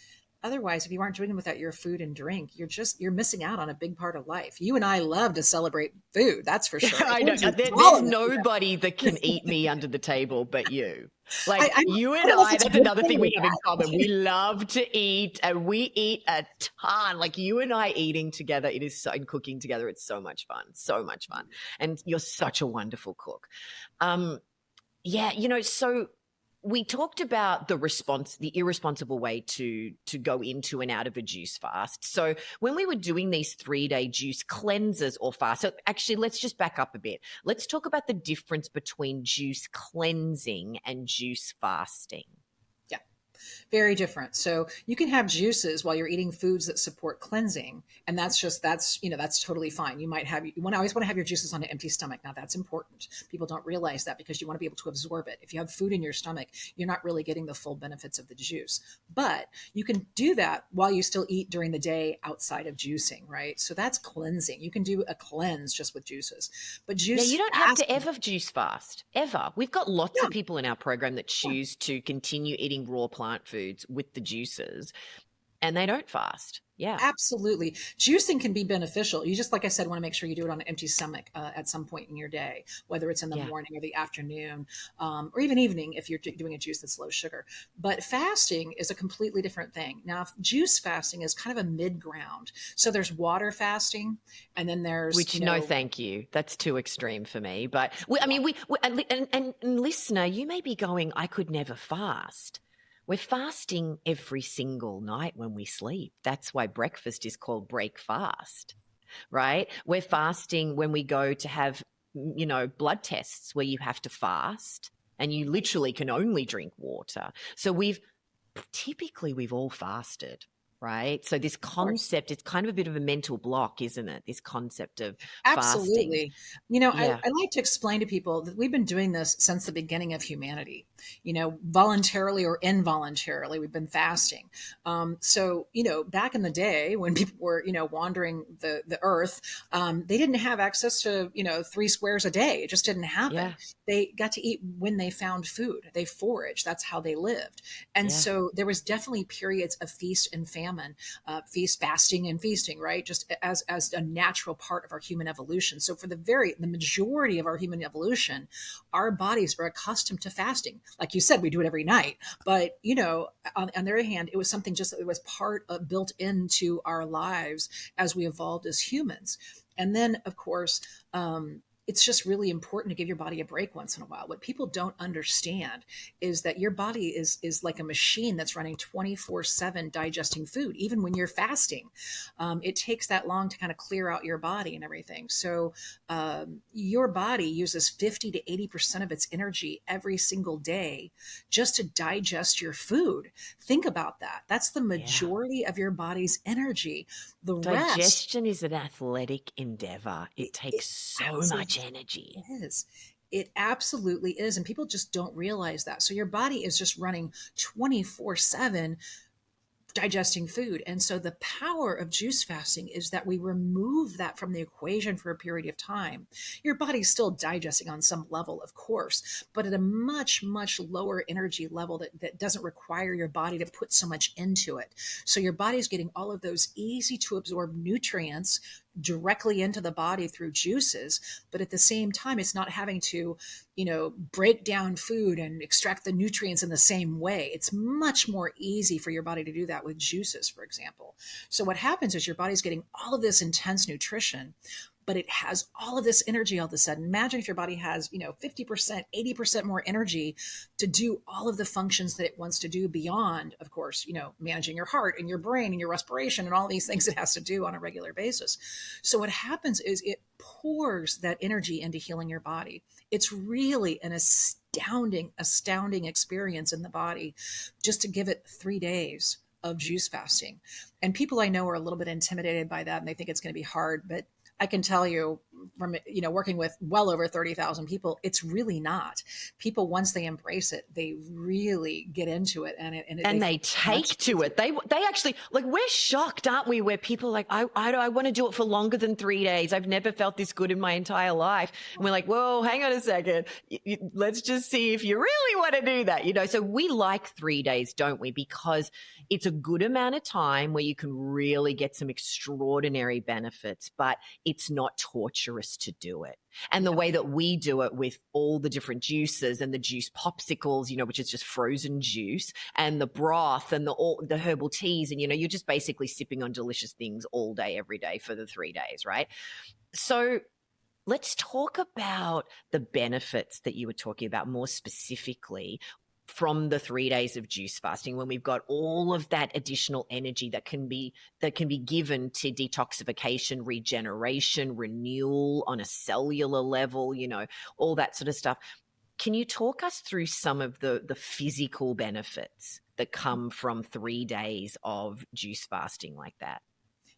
otherwise, if you aren't doing it without your food and drink, you're missing out on a big part of life. You and I love to celebrate food, that's for sure. I know. There's nobody that can eat me under the table but you. Like you and I, that's another thing we have in common. We love to eat, and we eat a ton. Like you and I eating together, it is so, and cooking together, it's so much fun. So much fun. And you're such a wonderful cook. Yeah, so we talked about the irresponsible way to go into and out of a juice fast. So when we were doing these 3-day juice cleanses or fast, so actually let's just back up a bit. Let's talk about the difference between juice cleansing and juice fasting. Yeah. Very different. So you can have juices while you're eating foods that support cleansing, and that's totally fine. You might have always want to have your juices on an empty stomach. Now that's important. People don't realize that because you want to be able to absorb it. If you have food in your stomach, you're not really getting the full benefits of the juice. But you can do that while you still eat during the day outside of juicing, right? So that's cleansing. You can do a cleanse just with juices. But Yeah, juice you don't have to fasting, ever juice fast, ever. We've got lots yeah, of people in our program that yeah. choose to continue eating raw plant foods with the juices and they don't fast. Yeah. Absolutely. Juicing can be beneficial. You just, like I said, want to make sure you do it on an empty stomach at some point in your day, whether it's in the Yeah. morning or the afternoon, or even evening if you're doing a juice that's low sugar. But fasting is a completely different thing. Now, juice fasting is kind of a mid ground. So there's water fasting, and then there's, Which, no, thank you. That's too extreme for me. But I mean, and listener, you may be going, I could never fast. We're fasting every single night when we sleep. That's why breakfast is called break fast, right? We're fasting when we go to have, blood tests where you have to fast and you literally can only drink water. So we've all fasted, right? So this of course. concept, it's kind of a bit of a mental block, isn't it? This concept of fasting. Absolutely. Yeah. I like to explain to people that we've been doing this since the beginning of humanity, voluntarily or involuntarily, we've been fasting. Back in the day when people were, wandering the earth, they didn't have access to, 3 squares a day. It just didn't happen. Yeah. They got to eat when they found food. They foraged. That's how they lived. And Yeah. so there was definitely periods of feast and famine, feast, fasting and feasting, right? Just as a natural part of our human evolution. So for the majority of our human evolution, our bodies were accustomed to fasting. Like you said, we do it every night. But on the other hand, it was something just that was part of built into our lives as we evolved as humans. And then, of course, it's just really important to give your body a break once in a while. What people don't understand is that your body is like a machine that's running 24/7 digesting food, even when you're fasting. It takes that long to kind of clear out your body and everything. So your body uses 50 to 80% of its energy every single day just to digest your food. Think about that. That's the Yeah. majority of your body's energy. The rest, Digestion is an athletic endeavor. It it takes so much absolutely energy. is. It absolutely is. And people just don't realize that. So your body is just running 24/7 digesting food. And so the power of juice fasting is that we remove that from the equation for a period of time. Your body's still digesting on some level, of course, but at a much, much lower energy level that doesn't require your body to put so much into it. So your body's getting all of those easy to absorb nutrients directly into the body through juices, but at the same time it's not having to break down food and extract the nutrients in the same way. It's much more easy for your body to do that with juices, for example. So what happens is your body's getting all of this intense nutrition, but it has all of this energy all of a sudden. Imagine if your body has 50%, 80% more energy to do all of the functions that it wants to do beyond, of course, managing your heart and your brain and your respiration and all these things it has to do on a regular basis. So what happens is it pours that energy into healing your body. It's really an astounding experience in the body just to give it 3 days of juice fasting. And people I know are a little bit intimidated by that and they think it's going to be hard, but I can tell you from working with well over 30,000 people, it's really not. People, once they embrace it, they really get into it, And they take to it. They actually, like, we're shocked, aren't we? Where people are like, I want to do it for longer than 3 days. I've never felt this good in my entire life. And we're like, whoa, hang on a second. Let's just see if you really want to do that. So we like 3 days, don't we? Because it's a good amount of time where you can really get some extraordinary benefits, but it's not torturous to do it. And the way that we do it with all the different juices and the juice popsicles, which is just frozen juice, and the broth and the herbal teas, and you're just basically sipping on delicious things all day, every day for the 3 days, right? So let's talk about the benefits that you were talking about more specifically from the 3 days of juice fasting, when we've got all of that additional energy that can be given to detoxification, regeneration, renewal on a cellular level, all that sort of stuff. Can you talk us through some of the physical benefits that come from 3 days of juice fasting like that.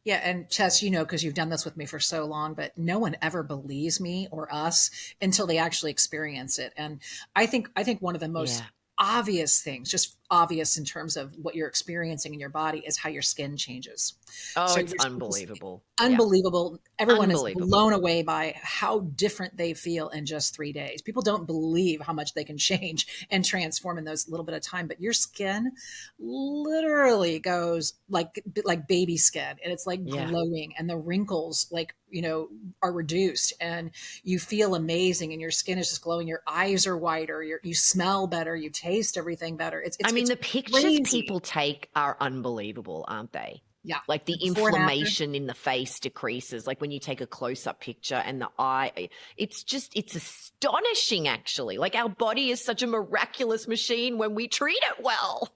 Yeah, and Chess, because you've done this with me for so long, but no one ever believes me or us until they actually experience it. And I think one of the most Yeah. obvious things, just obvious in terms of what you're experiencing in your body, is how your skin changes. Oh, So it's your skin is unbelievable. Yeah. unbelievable. Everyone is Unbelievable. blown away by how different they feel in just 3 days. People don't believe how much they can change and transform in those little bit of time. But your skin literally goes like baby skin, and it's like Yeah. glowing, and the wrinkles are reduced, and you feel amazing, and your skin is just glowing. Your eyes are whiter. You smell better. You taste everything better. I mean, It's the pictures crazy. people take are unbelievable, aren't they? Yeah, Like the the before and after. inflammation in the face decreases. Like when you take a close up picture and the eye, it's astonishing actually. Like our body is such a miraculous machine when we treat it well.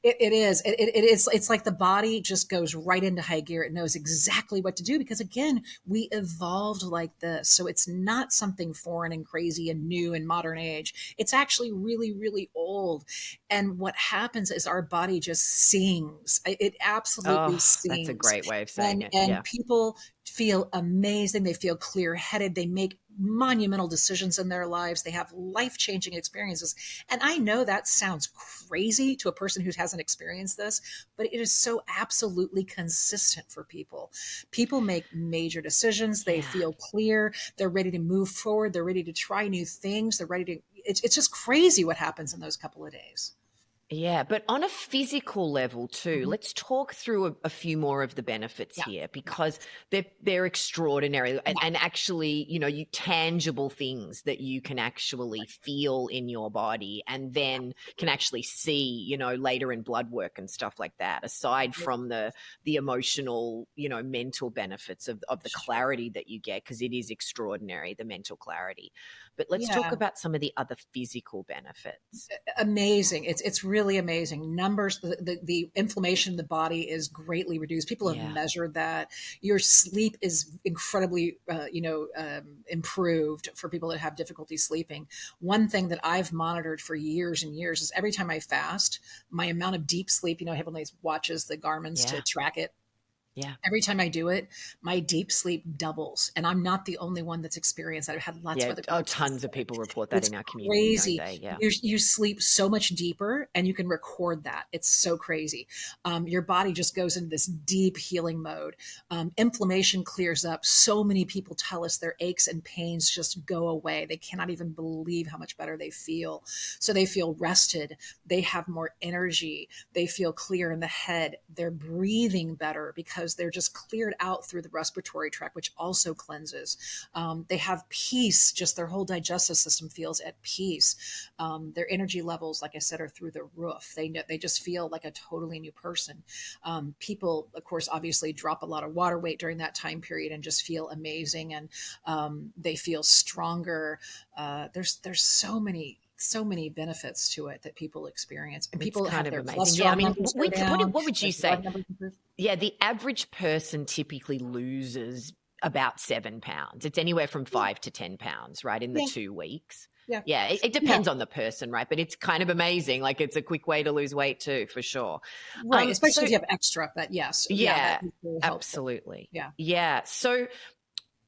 It is. It is. It's like the body just goes right into high gear. It knows exactly what to do because, again, we evolved like this. So it's not something foreign and crazy and new in modern age. It's actually really, really old. And what happens is our body just sings. It absolutely Oh, that's a sings. great way of saying And it. and Yeah. people feel amazing. They feel clear headed. They make monumental decisions in their lives. They have life changing experiences. And I know that sounds crazy to a person who hasn't experienced this, but it is so absolutely consistent for people. People make major decisions. They Yeah. feel clear. They're ready to move forward. They're ready to try new things. They're ready to, it's just crazy what happens in those couple of days. Yeah, but on a physical level too, Mhm. let's talk through a few more of the benefits Yeah. here Yeah. because they're extraordinary Yeah. and actually, you tangible things that you can actually feel in your body and then can actually see, later in blood work and stuff like that, aside from the emotional, mental benefits of the Sure. clarity that you get, because it is extraordinary, the mental clarity. But let's talk Yeah. about some of the other physical benefits. Amazing. It's really amazing. Numbers, the inflammation in the body is greatly reduced. People have Yeah. measured that. Your sleep is incredibly, improved for people that have difficulty sleeping. One thing that I've monitored for years and years is every time I fast, my amount of deep sleep. I have one of these watches, the Garmin's, to Yeah. track it. Yeah. Every time I do it, my deep sleep doubles. And I'm not the only one that's experienced that. I've had lots of Yeah. other Oh, people tell me tons of that. people report that It's in our community, don't crazy. they? Yeah. You sleep so much deeper and you can record that. It's so crazy. Your body just goes into this deep healing mode. Inflammation clears up. So many people tell us their aches and pains just go away. They cannot even believe how much better they feel. So they feel rested. They have more energy. They feel clear in the head. They're breathing better because they're just cleared out through the respiratory tract, which also cleanses. They have peace, just their whole digestive system feels at peace. Their energy levels, like I said, are through the roof. They just feel like a totally new person. People, of course, obviously drop a lot of water weight during that time period and just feel amazing, and they feel stronger. There's so many benefits to it that people experience, and It's people kind have of their amazing. Yeah. I cholesterol mean, numbers go down, what would their you say? blood numbers improve. Yeah. The average person typically loses about 7 pounds. It's anywhere from Yeah, 5 to 10 pounds, right? In the yeah, 2 weeks. yeah, Yeah. It yeah. depends on the person, right? But it's kind of amazing. Like it's a quick way to lose weight too, for sure. Right, especially So if you have extra, but yes, yeah, that yeah, is very helpful. absolutely. Yeah. Yeah. So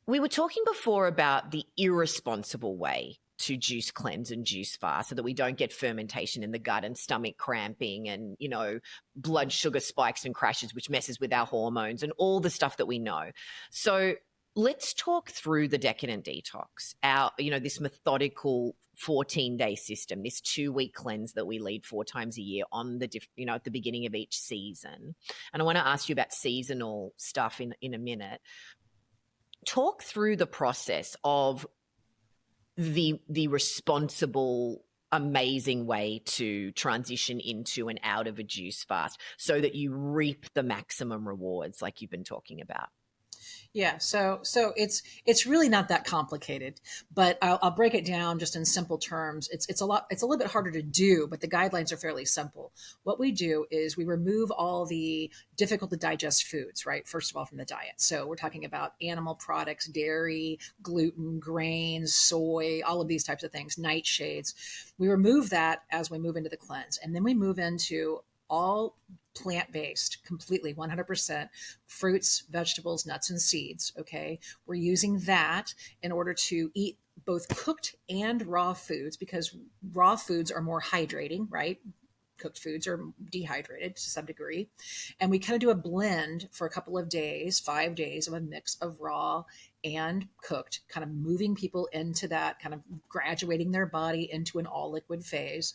we were talking before about the irresponsible way to juice cleanse and juice fast so that we don't get fermentation in the gut and stomach cramping and, blood sugar spikes and crashes, which messes with our hormones and all the stuff that we know. So let's talk through the Decadent Detox, this methodical 14-day system, this 2-week cleanse that we lead 4 times a year on at the beginning of each season. And I want to ask you about seasonal stuff in a minute. Talk through the process of the responsible, amazing way to transition into and out of a juice fast so that you reap the maximum rewards like you've been talking about. Yeah, so it's really not that complicated, but I'll break it down just in simple terms. It's a little bit harder to do, but the guidelines are fairly simple. What we do is we remove all the difficult to digest foods, right? First of all, from the diet. So we're talking about animal products, dairy, gluten, grains, soy, all of these types of things, nightshades. We remove that as we move into the cleanse, and then we move into all plant-based, completely 100% fruits, vegetables, nuts, and seeds. Okay. We're using that in order to eat both cooked and raw foods because raw foods are more hydrating, right? Cooked foods are dehydrated to some degree. And we kind of do a blend for a couple of days, 5 days of a mix of raw and cooked, kind of moving people into that, kind of graduating their body into an all liquid phase.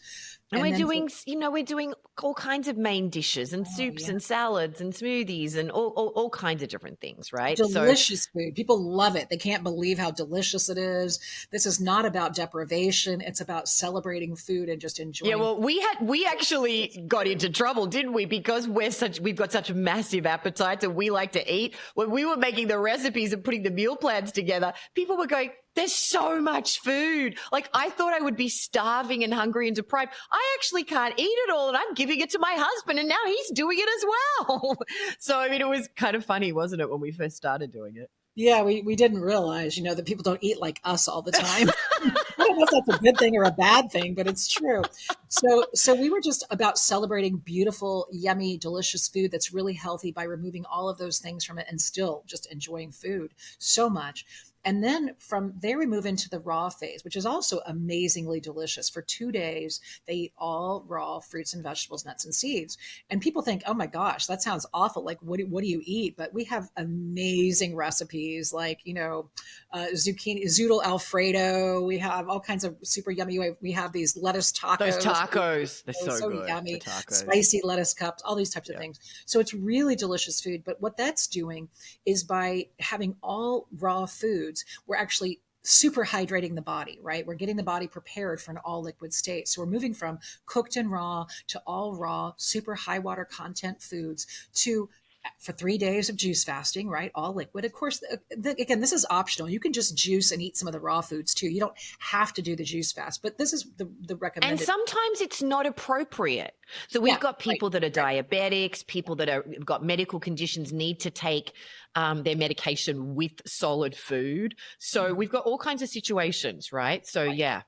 And we're then doing, we're doing all kinds of main dishes and oh, soups yeah. and salads and smoothies and all kinds of different things, right? Delicious food. People love it. They can't believe how delicious it is. This is not about deprivation. It's about celebrating food and just enjoying. Yeah, well, we actually got into trouble, didn't we? Because we've got such massive appetites and we like to eat. When we were making the recipes and putting the meal plans together, people were going, there's so much food. Like, I thought I would be starving and hungry and deprived. I actually can't eat it all, and I'm giving it to my husband, and now he's doing it as well. So, I mean, it was kind of funny, wasn't it, when we first started doing it? Yeah, we didn't realize, that people don't eat like us all the time. I don't know if that's a good thing or a bad thing, but it's true. So we were just about celebrating beautiful, yummy, delicious food that's really healthy by removing all of those things from it and still just enjoying food so much. And then from there, we move into the raw phase, which is also amazingly delicious. For 2 days, they eat all raw fruits and vegetables, nuts and seeds. And people think, oh my gosh, that sounds awful. Like, what do you eat? But we have amazing recipes like, zucchini, zoodle Alfredo. We have all kinds of super yummy. We have these lettuce tacos. Those tacos, they're so good. Yummy. The tacos. Spicy lettuce cups, all these types of things. So it's really delicious food. But what that's doing is by having all raw foods, we're actually super hydrating the body, right? We're getting the body prepared for an all liquid state. So we're moving from cooked and raw to all raw, super high water content foods to for 3 days of juice fasting, right? All liquid. Of course, again, this is optional. You can just juice and eat some of the raw foods too. You don't have to do the juice fast, but this is the recommended. And sometimes it's not appropriate. So we've got people that are diabetics, people that have got medical conditions need to take their medication with solid food. So we've got all kinds of situations, right? So yeah.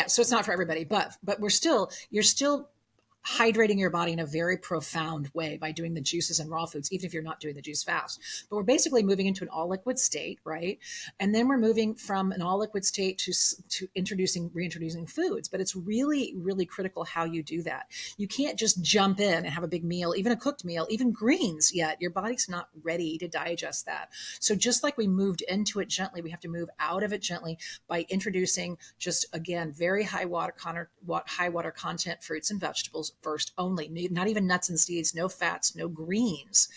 So it's not for everybody, but you're still hydrating your body in a very profound way by doing the juices and raw foods, even if you're not doing the juice fast. But we're basically moving into an all liquid state, right? And then we're moving from an all liquid state to reintroducing foods. But it's really, really critical how you do that. You can't just jump in and have a big meal, even a cooked meal, even greens yet. Your body's not ready to digest that. So just like we moved into it gently, we have to move out of it gently by introducing just, again, very high water content fruits and vegetables first only, not even nuts and seeds, no fats, no greens.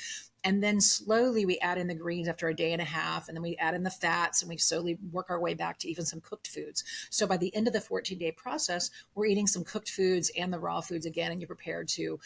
And then slowly we add in the greens after a day and a half, and then we add in the fats, and we slowly work our way back to even some cooked foods. So by the end of the 14-day process, we're eating some cooked foods and the raw foods again, and you're prepared to,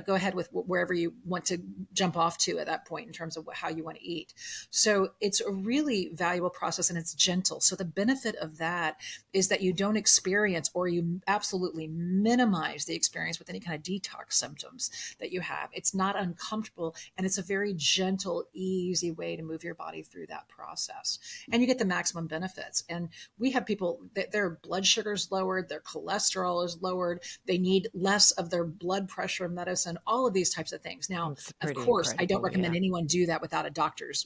go ahead with wherever you want to jump off to at that point in terms of how you want to eat. So it's a really valuable process, and it's gentle. So the benefit of that is that you don't experience, or you absolutely minimize the experience with any kind of detox symptoms that you have. It's not uncomfortable, and it's a very gentle, easy way to move your body through that process. And you get the maximum benefits. And we have people that their blood sugar is lowered, their cholesterol is lowered, they need less of their blood pressure medicine, all of these types of things. Now, of course, I don't recommend anyone do that without a doctor's,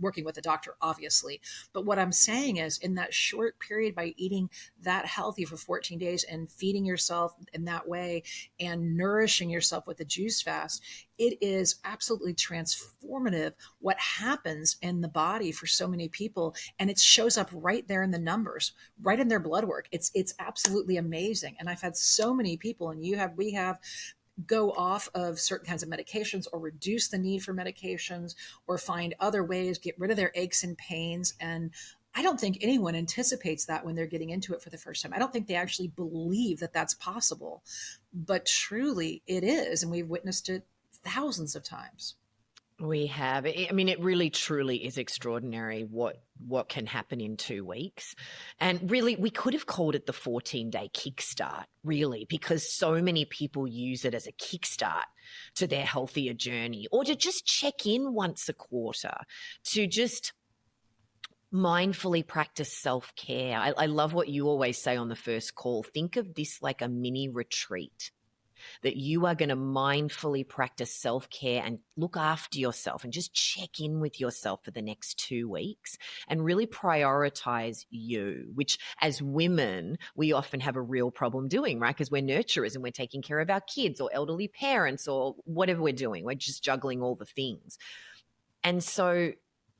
working with a doctor, obviously. But what I'm saying is, in that short period, by eating that healthy for 14 days and feeding yourself in that way and nourishing yourself with the juice fast, it is absolutely transformative what happens in the body for so many people. And it shows up right there in the numbers, right in their blood work. It's absolutely amazing. And I've had so many people, and we have go off of certain kinds of medications or reduce the need for medications or find other ways, get rid of their aches and pains. And I don't think anyone anticipates that when they're getting into it for the first time. I don't think they actually believe that that's possible, but truly it is. And we've witnessed it thousands of times. We have. I mean, it really, truly is extraordinary what can happen in 2 weeks. And really, we could have called it the 14-day kickstart, really, because so many people use it as a kickstart to their healthier journey, or to just check in once a quarter, to just mindfully practice self-care. I love what you always say on the first call. Think of this like a mini retreat. that you are going to mindfully practice self-care and look after yourself and just check in with yourself for the next 2 weeks and really prioritize you, which as women, we often have a real problem doing, right? Because we're nurturers and we're taking care of our kids or elderly parents or whatever we're doing. We're just juggling all the things. And so,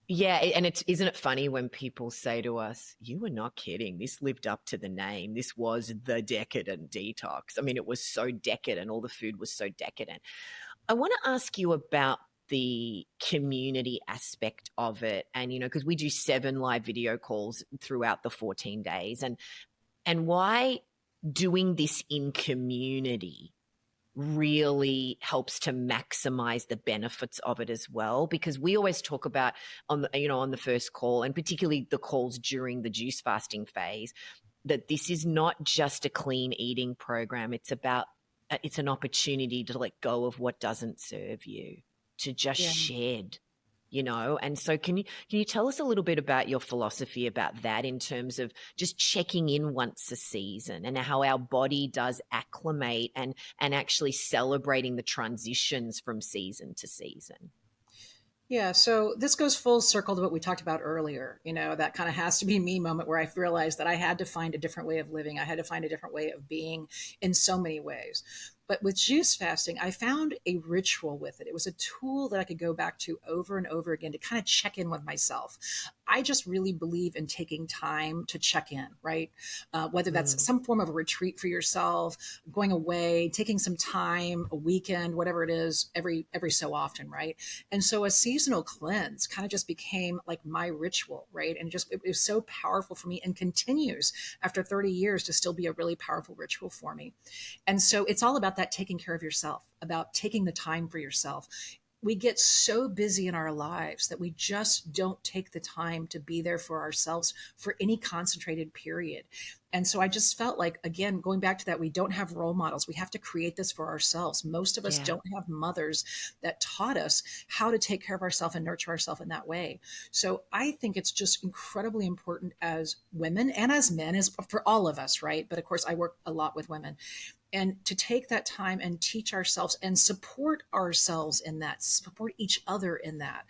yeah, and isn't it funny when people say to us, you were not kidding. This lived up to the name. This was the Decadent Detox. I mean, it was so decadent. All the food was so decadent. I want to ask you about the community aspect of it. And, because we do 7 live video calls throughout the 14 days and why doing this in community really helps to maximize the benefits of it as well, because we always talk about on the first call, and particularly the calls during the juice fasting phase, that this is not just a clean eating program. It's an opportunity to let go of what doesn't serve you, to just shed. And so can you tell us a little bit about your philosophy about that in terms of just checking in once a season and how our body does acclimate and actually celebrating the transitions from season to season? Yeah, so this goes full circle to what we talked about earlier. That kind of has to be me moment where I realized that I had to find a different way of living. I had to find a different way of being in so many ways. But with juice fasting, I found a ritual with it. It was a tool that I could go back to over and over again to kind of check in with myself. I just really believe in taking time to check in, right? Whether that's some form of a retreat for yourself, going away, taking some time, a weekend, whatever it is, every so often, right? And so a seasonal cleanse kind of just became like my ritual, right? And it was so powerful for me and continues after 30 years to still be a really powerful ritual for me. And so it's all about that taking care of yourself, about taking the time for yourself. We get so busy in our lives that we just don't take the time to be there for ourselves for any concentrated period. And so I just felt like, again, going back to that, we don't have role models. We have to create this for ourselves. Most of us don't have mothers that taught us how to take care of ourselves and nurture ourselves in that way. So I think it's just incredibly important as women and as men, as for all of us, right? But of course, I work a lot with women. And to take that time and teach ourselves and support ourselves in that, support each other in that.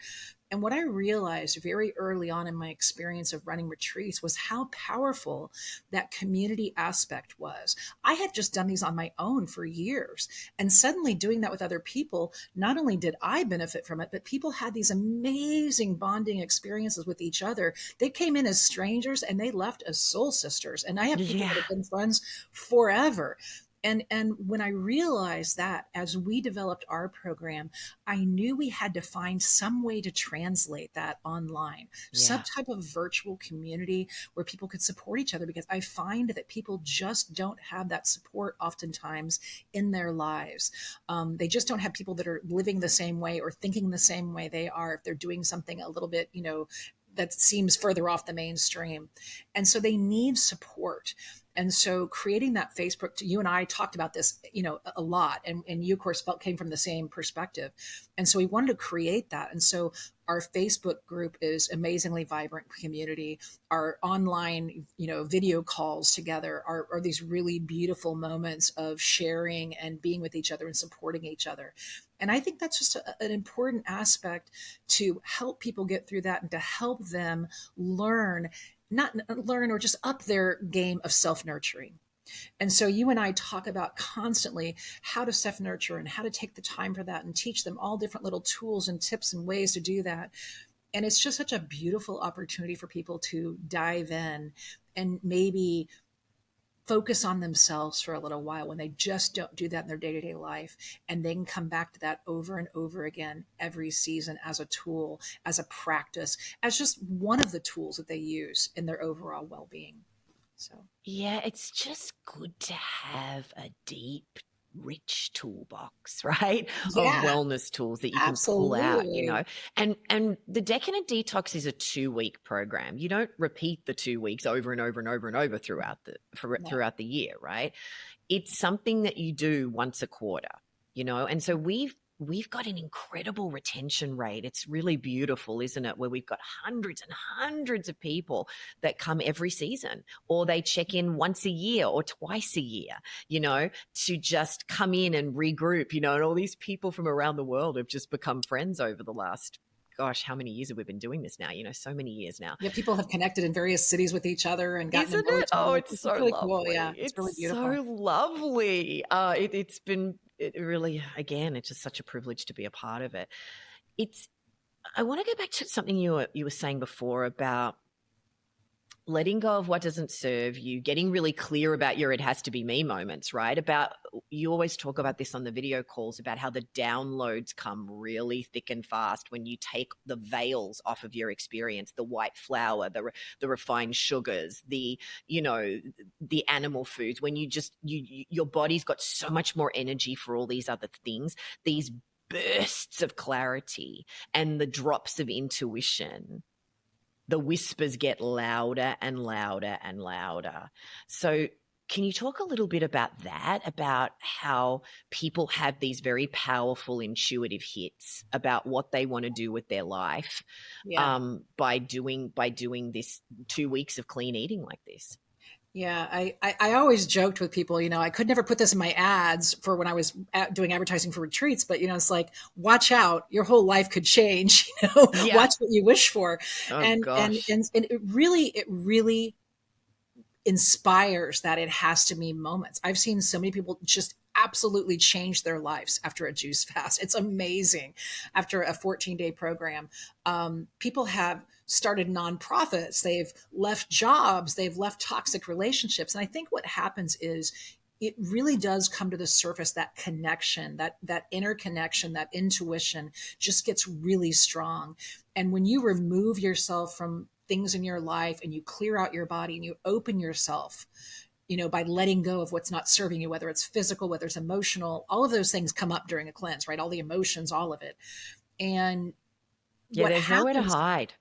And what I realized very early on in my experience of running retreats was how powerful that community aspect was. I had just done these on my own for years. And suddenly doing that with other people, not only did I benefit from it, but people had these amazing bonding experiences with each other. They came in as strangers and they left as soul sisters. And I have people that have been friends forever. And when I realized that as we developed our program, I knew we had to find some way to translate that online, some type of virtual community where people could support each other, because I find that people just don't have that support oftentimes in their lives. They just don't have people that are living the same way or thinking the same way they are if they're doing something a little bit, that seems further off the mainstream. And so they need support. And so creating that Facebook, you and I talked about this, a lot. And you, of course, came from the same perspective. And so we wanted to create that. And so our Facebook group is amazingly vibrant community. Our online, video calls together are these really beautiful moments of sharing and being with each other and supporting each other. And I think that's just an important aspect to help people get through that and to help them not learn or just up their game of self-nurturing. And so you and I talk about constantly how to self-nurture and how to take the time for that and teach them all different little tools and tips and ways to do that. And it's just such a beautiful opportunity for people to dive in and maybe focus on themselves for a little while when they just don't do that in their day-to-day life. And they can come back to that over and over again every season as a tool, as a practice, as just one of the tools that they use in their overall well-being. So yeah, it's just good to have a deep, rich toolbox, right? Of yeah, wellness tools that you can pull out, absolutely. And the Decadent Detox is a 2-week program. You don't repeat the 2 weeks over and over and over and over throughout No. the year, right? It's something that you do once a quarter, and so we've we've got an incredible retention rate. It's really beautiful, isn't it? Where we've got hundreds and hundreds of people that come every season, or they check in once a year or twice a year, to just come in and regroup, and all these people from around the world have just become friends over the last, gosh, how many years have we been doing this now? So many years now. Yeah, people have connected in various cities with each other and gotten Isn't to know it? each other. Oh, it's so really lovely. cool. Yeah, it's really beautiful. So lovely. It really, again, it's just such a privilege to be a part of it. I want to go back to something you were saying before about letting go of what doesn't serve you, getting really clear about your it has to be me moments, right? You always talk about this on the video calls, about how the downloads come really thick and fast when you take the veils off of your experience, the white flour, the refined sugars, the animal foods, when your body's got so much more energy for all these other things, these bursts of clarity and the drops of intuition. The whispers get louder and louder and louder. So can you talk a little bit about that, about how people have these very powerful intuitive hits about what they want to do with their life, by doing this 2 weeks of clean eating like this? Yeah, I always joked with people, I could never put this in my ads for when I was doing advertising for retreats, but, it's like, watch out, your whole life could change, watch what you wish for. And it really inspires that it has to be moments. I've seen so many people just absolutely change their lives after a juice fast. It's amazing. After a 14-day program, people have started nonprofits. They've left jobs. They've left toxic relationships. And I think what happens is it really does come to the surface, that connection, that inner connection, that intuition just gets really strong. And when you remove yourself from things in your life and you clear out your body and you open yourself, by letting go of what's not serving you, whether it's physical, whether it's emotional, all of those things come up during a cleanse, right? All the emotions, all of it. And there's nowhere to hide.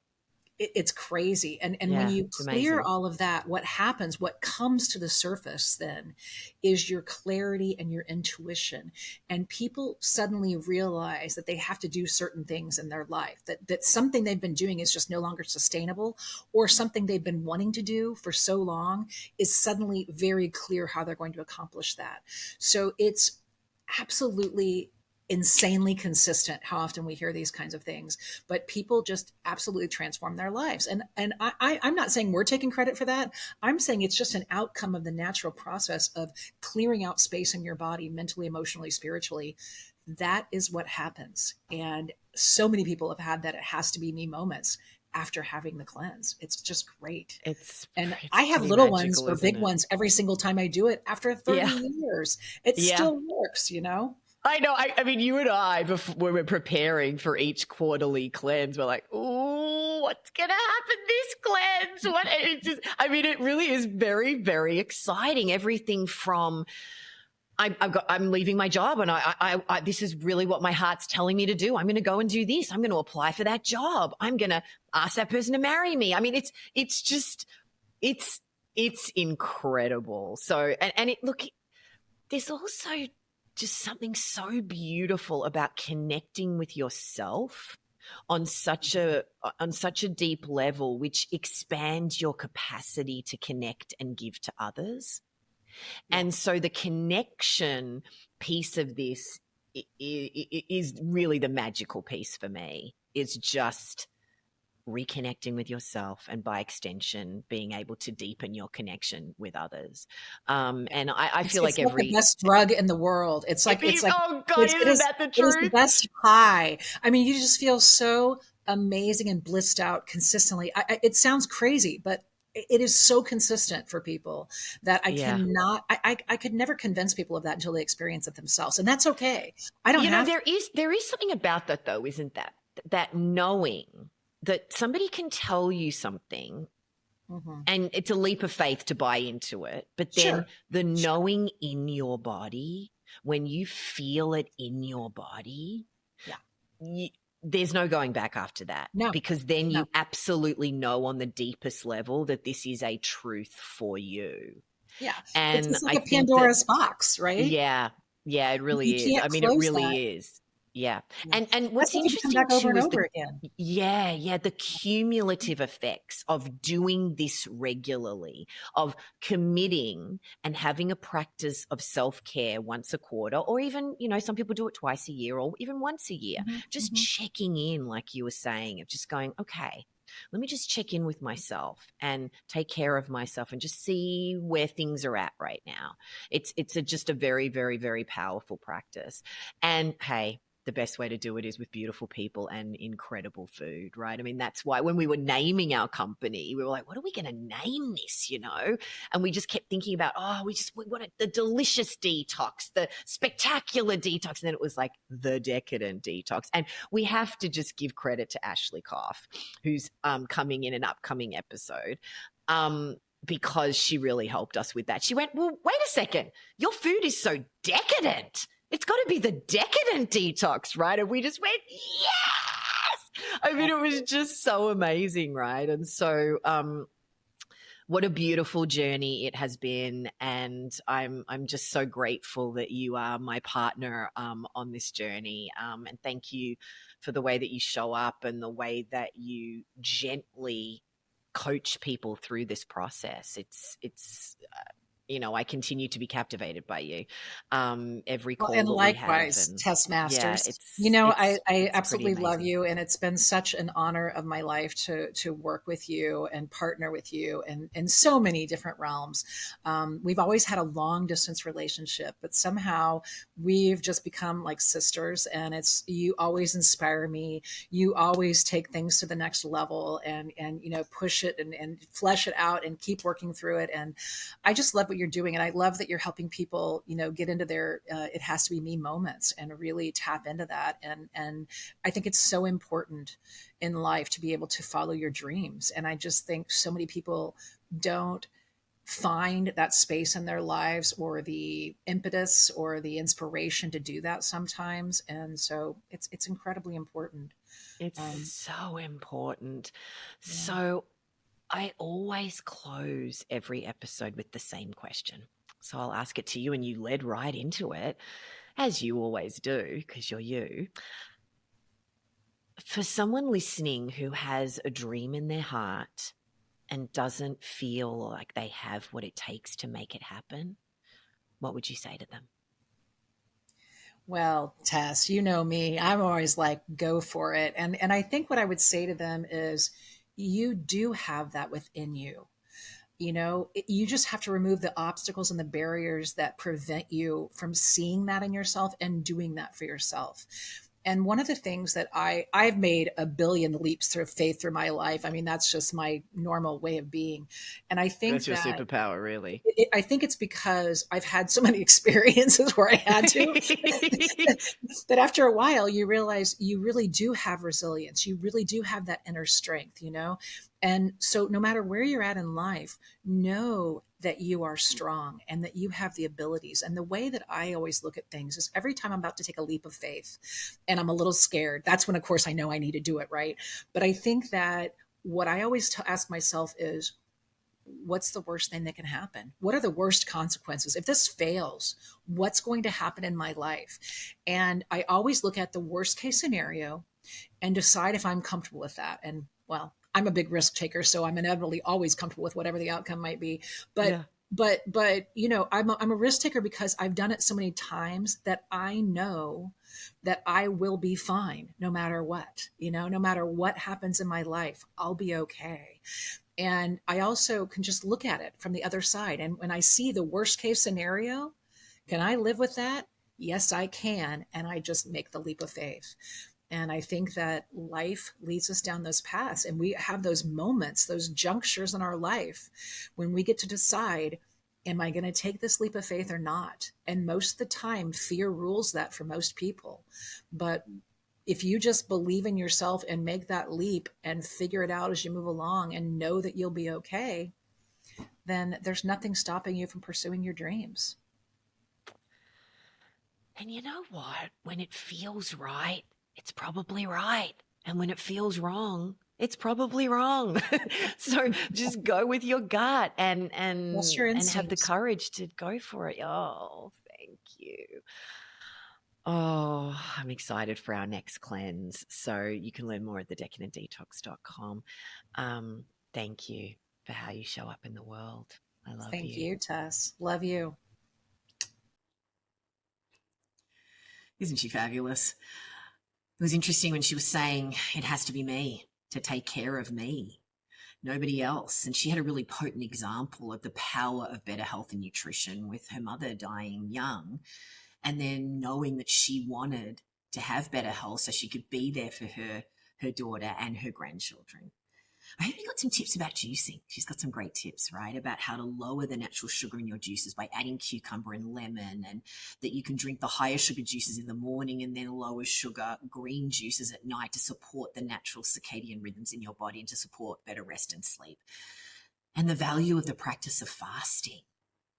It's crazy. And when you clear all of that, what happens, what comes to the surface then is your clarity and your intuition. And people suddenly realize that they have to do certain things in their life, that something they've been doing is just no longer sustainable, or something they've been wanting to do for so long is suddenly very clear how they're going to accomplish that. So it's absolutely insanely consistent how often we hear these kinds of things, but people just absolutely transform their lives. And I'm not saying we're taking credit for that. I'm saying it's just an outcome of the natural process of clearing out space in your body, mentally, emotionally, spiritually. That is what happens. And so many people have had that it has to be me moments after having the cleanse. It's just great. I have little ones or big ones every single time I do it after 30 years. It still works, I know. I mean, you and I, when we're preparing for each quarterly cleanse, we're like, "Ooh, what's gonna happen this cleanse?" It really is very, very exciting. Everything from I'm leaving my job, and I this is really what my heart's telling me to do. I'm going to go and do this. I'm going to apply for that job. I'm going to ask that person to marry me. I mean, it's incredible. So, there's also just something so beautiful about connecting with yourself on such a deep level, which expands your capacity to connect and give to others. And so the connection piece of this is really the magical piece for me. It's just reconnecting with yourself, and by extension, being able to deepen your connection with others. And I feel like the best drug in the world. It's like oh God, isn't that the truth? It is the best high. I mean, you just feel so amazing and blissed out consistently. It sounds crazy, but it is so consistent for people that I could never convince people of that until they experience it themselves. And that's okay. I don't have there is something about that though, isn't that? That knowing that somebody can tell you something, and it's a leap of faith to buy into it. But then the knowing in your body, when you feel it in your body, there's no going back after that. No. Because then you absolutely know on the deepest level that this is a truth for you. Yeah. And it's like a Pandora's box, right? Yeah. Yeah, it really is. I mean, it really is. Yeah. Yeah. And That's what's what you come interesting back over too and is over again. the cumulative effects of doing this regularly, of committing and having a practice of self-care once a quarter, or even, some people do it twice a year or even once a year. Mhm, Just mhm. checking in, like you were saying, of just going, okay, let me just check in with myself and take care of myself and just see where things are at right now. Just a very, very, very powerful practice. And hey, the best way to do it is with beautiful people and incredible food, right? I mean, that's why when we were naming our company, we were like, what are we going to name this, And we just kept thinking about, we wanted the delicious detox, the spectacular detox. And then it was like the decadent detox. And we have to just give credit to Ashley Koff, who's coming in an upcoming episode. Because she really helped us with that. She went, well, wait a second, your food is so decadent. It's got to be the decadent detox, right? And we just went, yes! I mean, it was just so amazing, right? And so what a beautiful journey it has been. And I'm just so grateful that you are my partner on this journey. And thank you for the way that you show up and the way that you gently coach people through this process. It's I continue to be captivated by you. Every Well, call and that we have, likewise, and test yeah, masters. it's I it's pretty absolutely love amazing. you, and it's been such an honor of my life to work with you and partner with you and in so many different realms. We've always had a long distance relationship, but somehow we've just become like sisters. And it's you always inspire me. You always take things to the next level and push it and flesh it out and keep working through it. And I just love what you're doing, and I love that you're helping people, get into their it has to be me moments and really tap into that. And I think it's so important in life to be able to follow your dreams. And I just think so many people don't find that space in their lives or the impetus or the inspiration to do that sometimes. And so it's incredibly important. It's Um, so important. yeah. So I always close every episode with the same question. So I'll ask it to you, and you led right into it, as you always do, because you're you. For someone listening who has a dream in their heart and doesn't feel like they have what it takes to make it happen, what would you say to them? Well, Tess, you know me. I'm always like, go for it. And I think what I would say to them is you do have that within you. You just have to remove the obstacles and the barriers that prevent you from seeing that in yourself and doing that for yourself. And one of the things that I've made a billion leaps through faith through my life. I mean, that's just my normal way of being. And I think That's your that superpower, really. I think it's because I've had so many experiences where I had to that after a while you realize you really do have resilience. You really do have that inner strength. And so no matter where you're at in life, know that you are strong and that you have the abilities. And the way that I always look at things is every time I'm about to take a leap of faith and I'm a little scared, that's when, of course, I know I need to do it, right? But I think that what I always ask myself is, what's the worst thing that can happen? What are the worst consequences? If this fails, what's going to happen in my life? And I always look at the worst case scenario and decide if I'm comfortable with that. And well, I'm a big risk taker, so I'm inevitably always comfortable with whatever the outcome might be. But Yeah. I'm a risk taker because I've done it so many times that I know that I will be fine no matter what. No matter what happens in my life, I'll be okay. And I also can just look at it from the other side. And when I see the worst case scenario, can I live with that? Yes, I can. And I just make the leap of faith. And I think that life leads us down those paths. And we have those moments, those junctures in our life when we get to decide, am I going to take this leap of faith or not? And most of the time, fear rules that for most people. But if you just believe in yourself and make that leap and figure it out as you move along and know that you'll be okay, then there's nothing stopping you from pursuing your dreams. And you know what? When it feels right, it's probably right. And when it feels wrong, it's probably wrong. So just go with your gut and Trust your have the instincts. courage to go for it. Oh, thank you. Oh, I'm excited for our next cleanse. So you can learn more at thedecadentdetox.com. Thank you for how you show up in the world. I love Thank you. you, Tess. Love you. Isn't she fabulous? It was interesting when she was saying it has to be me to take care of me, nobody else. And she had a really potent example of the power of better health and nutrition with her mother dying young, and then knowing that she wanted to have better health so she could be there for her daughter and her grandchildren. I hope you got some tips about juicing. She's got some great tips, right, about how to lower the natural sugar in your juices by adding cucumber and lemon, and that you can drink the higher sugar juices in the morning and then lower sugar green juices at night to support the natural circadian rhythms in your body and to support better rest and sleep. And the value of the practice of fasting.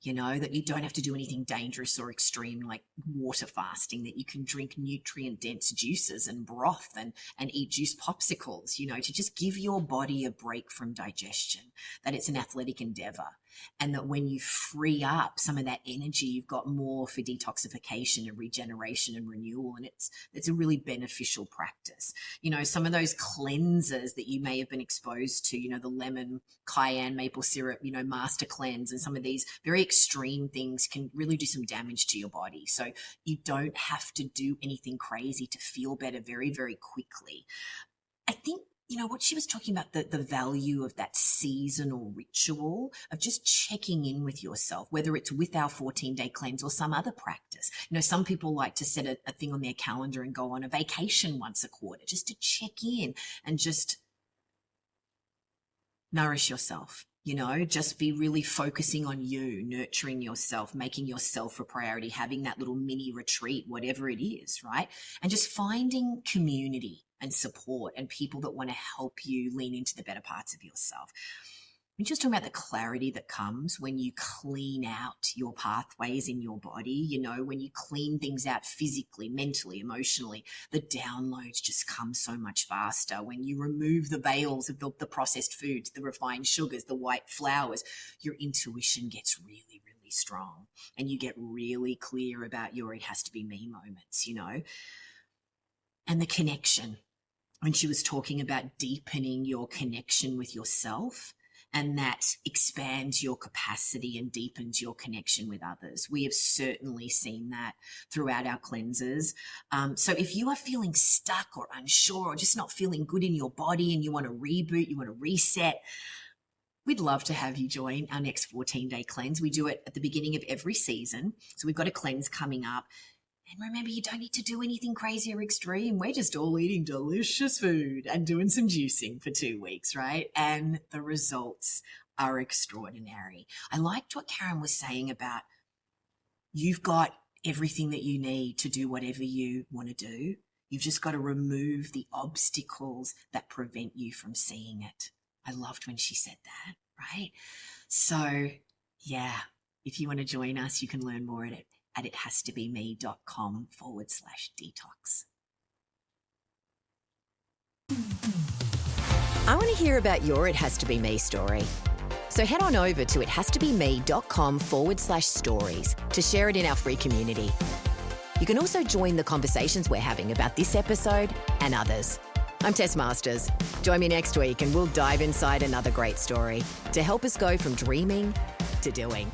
That you don't have to do anything dangerous or extreme like water fasting, that you can drink nutrient-dense juices and broth and eat juice popsicles, to just give your body a break from digestion, that it's an athletic endeavor. And that when you free up some of that energy, you've got more for detoxification and regeneration and renewal. And it's a really beneficial practice. Some of those cleansers that you may have been exposed to, the lemon, cayenne, maple syrup, master cleanse, and some of these very extreme things can really do some damage to your body. So you don't have to do anything crazy to feel better very, very quickly. I think what she was talking about, the value of that seasonal ritual of just checking in with yourself, whether it's with our 14-day cleanse or some other practice. Some people like to set a thing on their calendar and go on a vacation once a quarter just to check in and just nourish yourself. Just be really focusing on you, nurturing yourself, making yourself a priority, having that little mini retreat, whatever it is, right? And just finding community and support and people that want to help you lean into the better parts of yourself. We're just talking about the clarity that comes when you clean out your pathways in your body, when you clean things out physically, mentally, emotionally, the downloads just come so much faster. When you remove the veils of the processed foods, the refined sugars, the white flours, your intuition gets really, really strong and you get really clear about your it has to be me moments, and the connection. When she was talking about deepening your connection with yourself, and that expands your capacity and deepens your connection with others. We have certainly seen that throughout our cleanses. So if you are feeling stuck or unsure or just not feeling good in your body and you want to reboot, you want to reset, we'd love to have you join our next 14-day cleanse. We do it at the beginning of every season. So we've got a cleanse coming up. And remember, you don't need to do anything crazy or extreme. We're just all eating delicious food and doing some juicing for 2 weeks, right? And the results are extraordinary. I liked what Karen was saying about you've got everything that you need to do whatever you want to do. You've just got to remove the obstacles that prevent you from seeing it. I loved when she said that, right? So, yeah, if you want to join us, you can learn more at ithastobeme.com/detox. I want to hear about your It Has To Be Me story. So head on over to ithastobeme.com/stories to share it in our free community. You can also join the conversations we're having about this episode and others. I'm Tess Masters. Join me next week and we'll dive inside another great story to help us go from dreaming to doing.